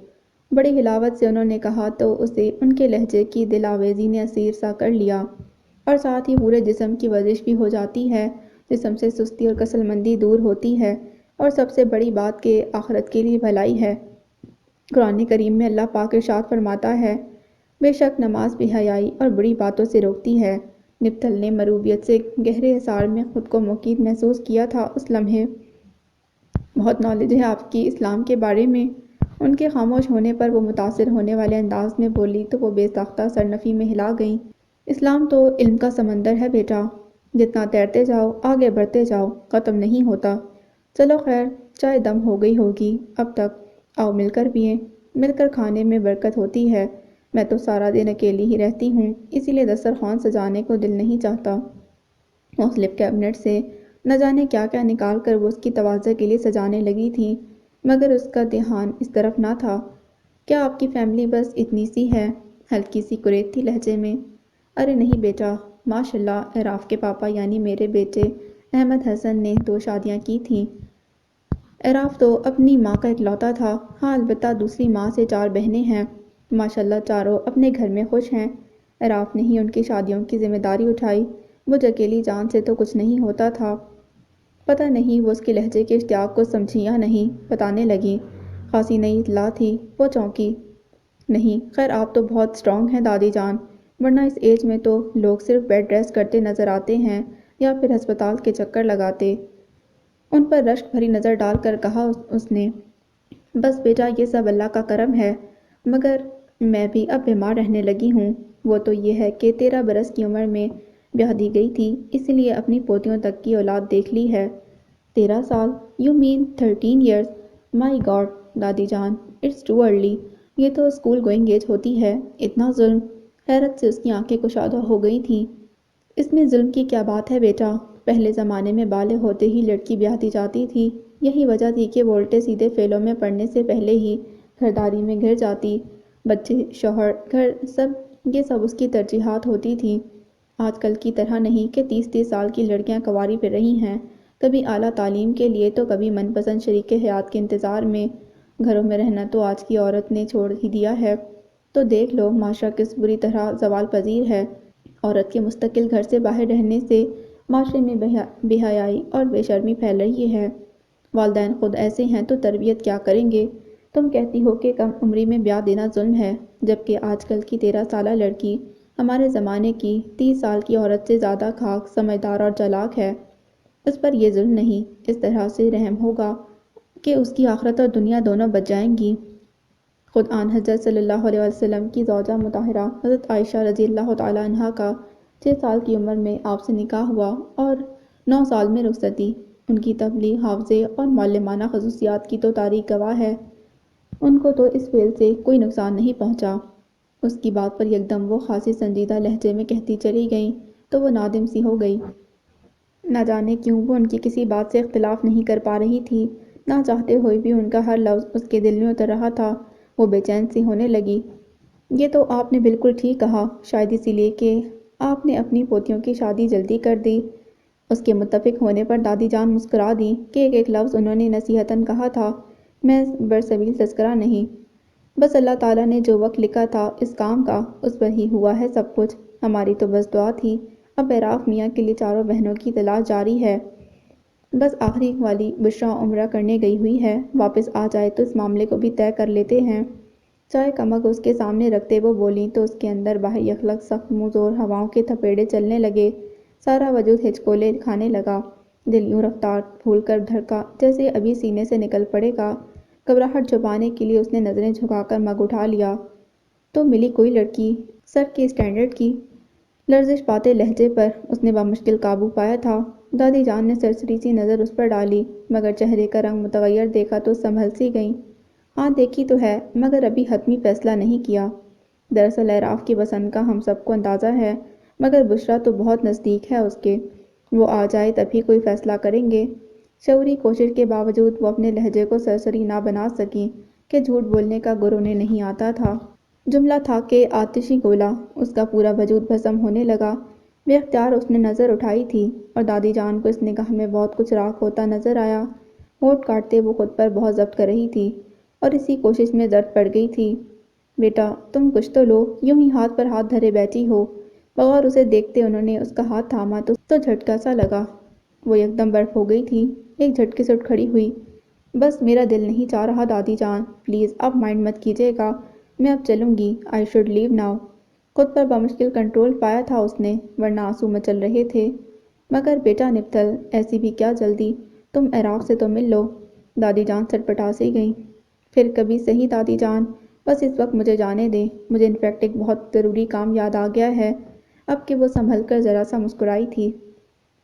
بڑی حلاوت سے انہوں نے کہا تو اسے ان کے لہجے کی دل آویزی نے اسیر سا کر لیا، اور ساتھ ہی پورے جسم کی ورزش بھی ہو جاتی ہے، جسم سے سستی اور کسل مندی دور ہوتی ہے، اور سب سے بڑی بات کہ آخرت کے لیے بھلائی ہے۔ قرآن کریم میں اللہ پاک ارشاد فرماتا ہے، بے شک نماز بے حیائی اور بری باتوں سے روکتی ہے۔ نبطل نے مروبیت سے گہرے حصار میں خود کو مقید محسوس کیا تھا اس لمحے۔ بہت نالج ہے آپ کی اسلام کے بارے میں۔ ان کے خاموش ہونے پر وہ متاثر ہونے والے انداز میں بولی تو وہ بے ساختہ سرنفی میں ہلا گئیں۔ اسلام تو علم کا سمندر ہے بیٹا، جتنا تیرتے جاؤ آگے بڑھتے جاؤ، ختم نہیں ہوتا۔ چلو خیر، چائے دم ہو گئی ہوگی اب تک، آؤ مل کر پئیں، مل کر کھانے میں برکت ہوتی ہے۔ میں تو سارا دن اکیلی ہی رہتی ہوں، اسی لیے دسترخوان سجانے کو دل نہیں چاہتا۔ مختلف کیبنٹ سے نہ جانے کیا کیا نکال کر وہ اس کی تواضع کے لیے سجانے لگی تھی، مگر اس کا دھیان اس طرف نہ تھا۔ کیا آپ کی فیملی بس اتنی سی ہے؟ ہلکی سی کریت تھی لہجے میں۔ ارے نہیں بیٹا، ماشاءاللہ اعراف کے پاپا یعنی میرے بیٹے احمد حسن نے 2 شادیاں کی تھیں۔ اعراف تو اپنی ماں کا اکلوتا تھا، ہاں البتہ دوسری ماں سے 4 بہنیں ہیں، ماشاءاللہ چاروں اپنے گھر میں خوش ہیں۔ اعراف نے ہی ان کی شادیوں کی ذمہ داری اٹھائی، مجھ اکیلی جان سے تو کچھ نہیں ہوتا تھا۔ پتہ نہیں وہ اس کے لہجے کے اشتیاق کو سمجھی یا نہیں، بتانے لگی، خاصی نئی اطلاع تھی۔ وہ چونکی، نہیں خیر آپ تو بہت اسٹرانگ ہیں دادی جان، ورنہ اس ایج میں تو لوگ صرف بیڈ ریسٹ کرتے نظر آتے ہیں یا پھر ہسپتال کے چکر لگاتے۔ ان پر رشک بھری نظر ڈال کر کہا اس نے، بس بیٹا یہ سب اللہ کا کرم ہے، مگر میں بھی اب بیمار رہنے لگی ہوں۔ وہ تو یہ ہے کہ 13 برس کی عمر میں بیاہ دی گئی تھی، اس لیے اپنی پوتیوں تک کی اولاد دیکھ لی ہے۔ 13 سال؟ You mean 13 years? My God دادی جان، اٹس ٹو ارلی، یہ تو اسکول گوئنگ ایج ہوتی ہے، اتنا ظلم! حیرت سے اس کی آنکھیں کشادہ ہو گئی تھیں۔ اس میں ظلم کی کیا بات ہے بیٹا؟ پہلے زمانے میں بالغ ہوتے ہی لڑکی بیاہ دی جاتی تھی، یہی وجہ تھی کہ وہ الٹے سیدھے فعلوں میں پڑنے سے پہلے ہی گھرداری میں گھر جاتی۔ بچے، شوہر، گھر، یہ سب اس کی ترجیحات ہوتی تھیں۔ آج کل کی طرح نہیں کہ 30 سال کی لڑکیاں کنواری پھر رہی ہیں، کبھی اعلیٰ تعلیم کے لیے تو کبھی من پسند شریک حیات کے انتظار میں۔ گھروں میں رہنا تو آج کی عورت نے چھوڑ ہی دیا ہے۔ تو دیکھ لو معاشرہ کس بری طرح زوال پذیر ہے۔ عورت کے مستقل گھر سے باہر رہنے سے معاشرے میں بے حیائی اور بے شرمی پھیل رہی ہے۔ والدین خود ایسے ہیں تو تربیت کیا کریں گے؟ تم کہتی ہو کہ کم عمری میں بیاہ دینا ظلم ہے، جبکہ آج کل کی 13 سالہ لڑکی ہمارے زمانے کی 30 سال کی عورت سے زیادہ کھاک، سمجھدار اور چالاک ہے۔ اس پر یہ ظلم نہیں، اس طرح سے رحم ہوگا کہ اس کی آخرت اور دنیا دونوں بچ جائیں گی۔ خود آن حضرت صلی اللہ علیہ وسلم کی زوجہ مطہرہ حضرت عائشہ رضی اللہ تعالیٰ عنہا کا 6 سال کی عمر میں آپ سے نکاح ہوا اور 9 سال میں رخصتی۔ ان کی تبلیغ، حافظے اور معلمانہ خصوصیات کی تو تاریخ گواہ ہے۔ ان کو تو اس فعل سے کوئی نقصان نہیں پہنچا۔ اس کی بات پر یکدم وہ خاصی سنجیدہ لہجے میں کہتی چلی گئیں تو وہ نادم سی ہو گئی۔ نہ جانے کیوں وہ ان کی کسی بات سے اختلاف نہیں کر پا رہی تھی، نہ چاہتے ہوئے بھی ان کا ہر لفظ اس کے دل میں اتر رہا تھا۔ وہ بے چین سی ہونے لگی۔ یہ تو آپ نے بالکل ٹھیک کہا، شاید اسی لیے کہ آپ نے اپنی پوتیوں کی شادی جلدی کر دی۔ اس کے متفق ہونے پر دادی جان مسکرا دیں کہ ایک ایک لفظ انہوں نے نصیحتاً کہا تھا، میں برسبیل تذکرہ نہیں۔ بس اللہ تعالیٰ نے جو وقت لکھا تھا اس کام کا، اس پر ہی ہوا ہے سب کچھ۔ ہماری تو بس دعا تھی۔ اب عراف میاں کے لیے چاروں بہنوں کی تلاش جاری ہے۔ بس آخری والی بشریٰ عمرہ کرنے گئی ہوئی ہے، واپس آ جائے تو اس معاملے کو بھی طے کر لیتے ہیں۔ چائے کا مگ اس کے سامنے رکھتے وہ بولیں تو اس کے اندر باہر یخلق سخت منہ زور ہواؤں کے تھپیڑے چلنے لگے، سارا وجود ہچکولے کھانے لگا، دل یوں رفتار بھول کر دھڑکا جیسے ابھی سینے سے نکل پڑے گا۔ گھبراہٹ چھپانے کے لیے اس نے نظریں جھکا کر مگ اٹھا لیا تو ملی کوئی لڑکی سر کے اسٹینڈرڈ کی۔ لرزش پاتے لہجے پر اس نے بمشکل قابو پایا تھا۔ دادی جان نے سرسری سی نظر اس پر ڈالی، مگر چہرے کا رنگ متغیر دیکھا تو سنبھل سی گئیں۔ ہاں دیکھی تو ہے، مگر ابھی حتمی فیصلہ نہیں کیا۔ دراصل اعراف کی پسند کا ہم سب کو اندازہ ہے، مگر بشریٰ تو بہت نزدیک ہے اس کے، وہ آ جائے تبھی کوئی فیصلہ کریں گے۔ شعوری کوشش کے باوجود وہ اپنے لہجے کو سرسری نہ بنا سکیں کہ جھوٹ بولنے کا گر انہیں نہیں آتا تھا۔ جملہ تھا کہ آتشی گولا، اس کا پورا وجود بھسم ہونے لگا۔ بے اختیار اس نے نظر اٹھائی تھی اور دادی جان کو اس نگاہ میں بہت کچھ راکھ ہوتا نظر آیا۔ ہونٹ کاٹتے وہ خود پر بہت ضبط کر رہی تھی اور اسی کوشش میں زرد پڑ گئی تھی۔ بیٹا تم کچھ تو لو، یوں ہی ہاتھ پر ہاتھ دھرے بیٹھی ہو۔ بغور اسے دیکھتے انہوں نے اس کا ہاتھ تھاما تو جھٹکا سا لگا، وہ یکدم برف ہو گئی تھی، ایک جھٹکے سے اٹھ کھڑی ہوئی۔ بس میرا دل نہیں چاہ رہا دادی جان، پلیز اب مائنڈ مت کیجیے گا، میں اب چلوں گی، آئی شوڈ لیو ناؤ۔ خود پر بمشکل کنٹرول پایا تھا اس نے، ورنہ آنسو مچل رہے تھے۔ مگر بیٹا نپتل، ایسی بھی کیا جلدی، تم عراق سے تو مل لو۔ دادی جان سٹپٹا سی گئیں۔ پھر کبھی صحیح دادی جان، بس اس وقت مجھے جانے دیں، مجھے انفیکٹ ایک بہت ضروری کام یاد آ گیا ہے۔ اب کہ وہ سنبھل کر ذرا سا مسکرائی تھی،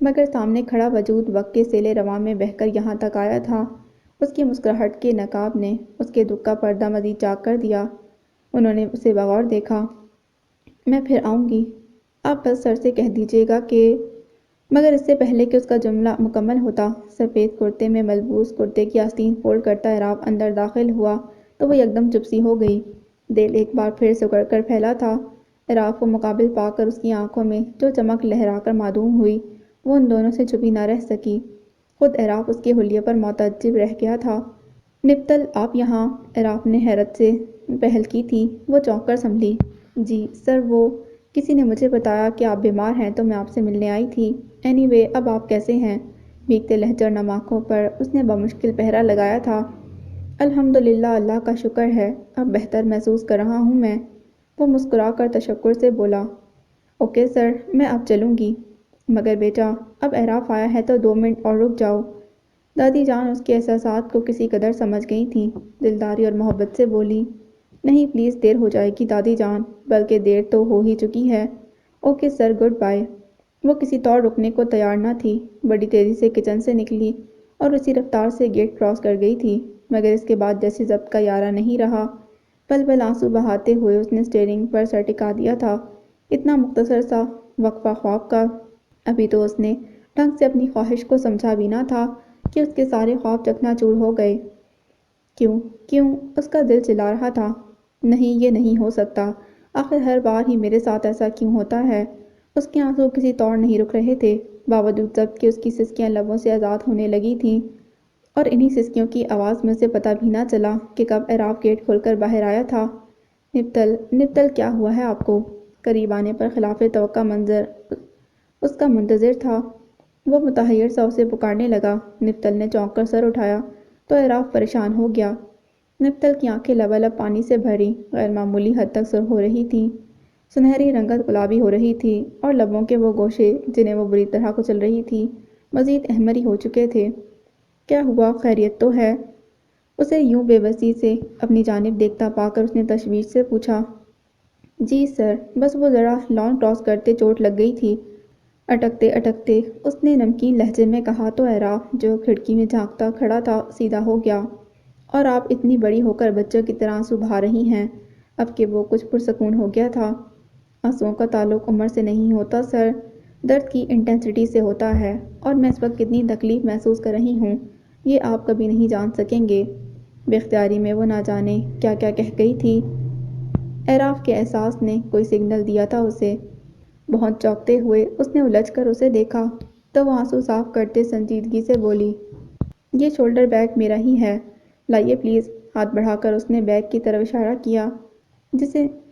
مگر سامنے کھڑا وجود وقت کے سیلِ رواں میں بہہ کر یہاں تک آیا تھا۔ اس کی مسکراہٹ کے نقاب نے اس کے دکھ کا پردہ مزید چاک کر دیا۔ انہوں نے اسے بغور دیکھا۔ میں پھر آؤں گی، آپ بس سر سے کہہ دیجیے گا کہ… مگر اس سے پہلے کہ اس کا جملہ مکمل ہوتا، سفید کرتے میں ملبوس کرتے کی آستین فولڈ کرتا عراف اندر داخل ہوا تو وہ یکدم چپ سی ہو گئی۔ دل ایک بار پھر سکڑ کر پھیلا تھا۔ عراف کو مقابل پا کر اس کی آنکھوں میں جو چمک لہرا کر معدوم ہوئی، وہ ان دونوں سے چھپی نہ رہ سکی۔ خود عراف اس کے حلیے پر متعجب رہ گیا تھا۔ نپتل آپ یہاں؟ عراف نے حیرت سے پہل کی تھی، وہ چونک کر سنبھلی۔ جی سر، وہ کسی نے مجھے بتایا کہ آپ بیمار ہیں تو میں آپ سے ملنے آئی تھی۔ اینی وے اب آپ کیسے ہیں؟ بھیگتے لہجے اور نم آنکھوں پر اس نے بمشکل پہرا لگایا تھا۔ الحمدللہ، اللہ کا شکر ہے، اب بہتر محسوس کر رہا ہوں میں۔ وہ مسکرا کر تشکر سے بولا، اوکے سر، میں اب چلوں گی۔ مگر بیٹا اب عراف آیا ہے تو 2 منٹ اور رک جاؤ۔ دادی جان اس کے احساسات کو کسی قدر سمجھ گئی تھیں، دلداری اور محبت سے بولی، نہیں پلیز دیر ہو جائے گی دادی جان، بلکہ دیر تو ہو ہی چکی ہے۔ Okay sir, good bye. وہ کسی طور رکنے کو تیار نہ تھی، بڑی تیزی سے کچن سے نکلی اور اسی رفتار سے گیٹ کراس کر گئی تھی، مگر اس کے بعد جیسے ضبط کا یارہ نہیں رہا، پل پل آنسو بہاتے ہوئے اس نے اسٹیئرنگ پر سر ٹکا دیا تھا۔ اتنا مختصر سا وقفہ خواب کا، ابھی تو اس نے ڈھنگ سے اپنی خواہش کو سمجھا بھی نہ تھا کہ اس کے سارے خواب چکنا چور ہو گئے۔ کیوں کیوں اس کا دل چلا رہا تھا، نہیں یہ نہیں ہو سکتا، آخر ہر بار ہی میرے ساتھ ایسا کیوں ہوتا ہے۔ اس کے آنسو کسی طور نہیں رک رہے تھے، باوجود ضبط کے اس کی سسکیاں لبوں سے آزاد ہونے لگی تھیں، اور انہی سسکیوں کی آواز میں سے پتہ بھی نہ چلا کہ کب اعراف گیٹ کھول کر باہر آیا تھا۔ نبتل، نبتل کیا ہوا ہے آپ کو؟ قریب آنے پر خلاف توقع منظر اس کا منتظر تھا۔ وہ متحیر سا اسے پکارنے لگا۔ نبتل نے چونک کر سر اٹھایا تو اعراف پریشان ہو گیا۔ نبتل کی آنکھیں لبالب پانی سے بھری، غیر معمولی حد تک سرخ ہو رہی تھیں، سنہری رنگت گلابی ہو رہی تھی، اور لبوں کے وہ گوشے جنہیں وہ بری طرح کچل رہی تھی مزید احمری ہو چکے تھے۔ کیا ہوا، خیریت تو ہے؟ اسے یوں بے بسی سے اپنی جانب دیکھتا پا کر اس نے تشویش سے پوچھا۔ جی سر، بس وہ ذرا لان کراس کرتے چوٹ لگ گئی تھی۔ اٹکتے اٹکتے اس نے نمکین لہجے میں کہا تو اعراف جو کھڑکی میں جھانکتا کھڑا تھا سیدھا ہو گیا۔ اور آپ اتنی بڑی ہو کر بچوں کی طرح آنسو بہا رہی ہیں؟ اب کہ وہ کچھ پرسکون ہو گیا تھا۔ آنسوؤں کا تعلق عمر سے نہیں ہوتا سر، درد کی انٹینسٹی سے ہوتا ہے، اور میں اس وقت کتنی تکلیف محسوس کر رہی ہوں یہ آپ کبھی نہیں جان سکیں گے۔ بے اختیاری میں وہ نہ جانے کیا کیا کہہ گئی تھی۔ اعراف کے احساس نے کوئی سگنل دیا تھا اسے۔ بہت چونکتے ہوئے اس نے الجھ کر اسے دیکھا تو وہ آنسو صاف کرتے سنجیدگی سے بولی، یہ شولڈر بیگ میرا ہی ہے، لائیے پلیز۔ ہاتھ بڑھا کر اس نے بیگ کی طرف اشارہ کیا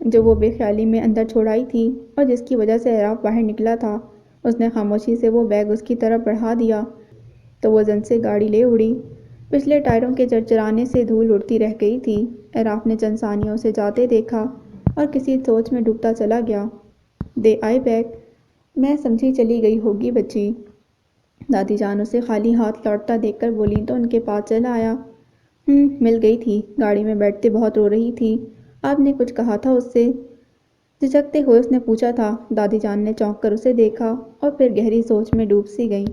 جو وہ بے خیالی میں اندر چھوڑ آئی تھی اور جس کی وجہ سے اعراف باہر نکلا تھا۔ اس نے خاموشی سے وہ بیگ اس کی طرف بڑھا دیا تو وہ زن سے گاڑی لے اڑی۔ پچھلے ٹائروں کے چرچرانے سے دھول اڑتی رہ گئی تھی۔ اعراف نے چند ثانیوں سے جاتے دیکھا اور کسی سوچ میں ڈوبتا چلا گیا۔ دے آئے بیگ؟ میں سمجھی چلی گئی ہوگی بچی۔ دادی جان اسے خالی ہاتھ لوٹتا دیکھ کر بولی تو ان کے پاس چلا آیا۔ مل گئی تھی، گاڑی میں بیٹھتے بہت رو رہی تھی، آپ نے کچھ کہا تھا اس سے؟ جھجکتے ہوئے اس نے پوچھا تھا۔ دادی جان نے چونک کر اسے دیکھا اور پھر گہری سوچ میں ڈوب سی گئی۔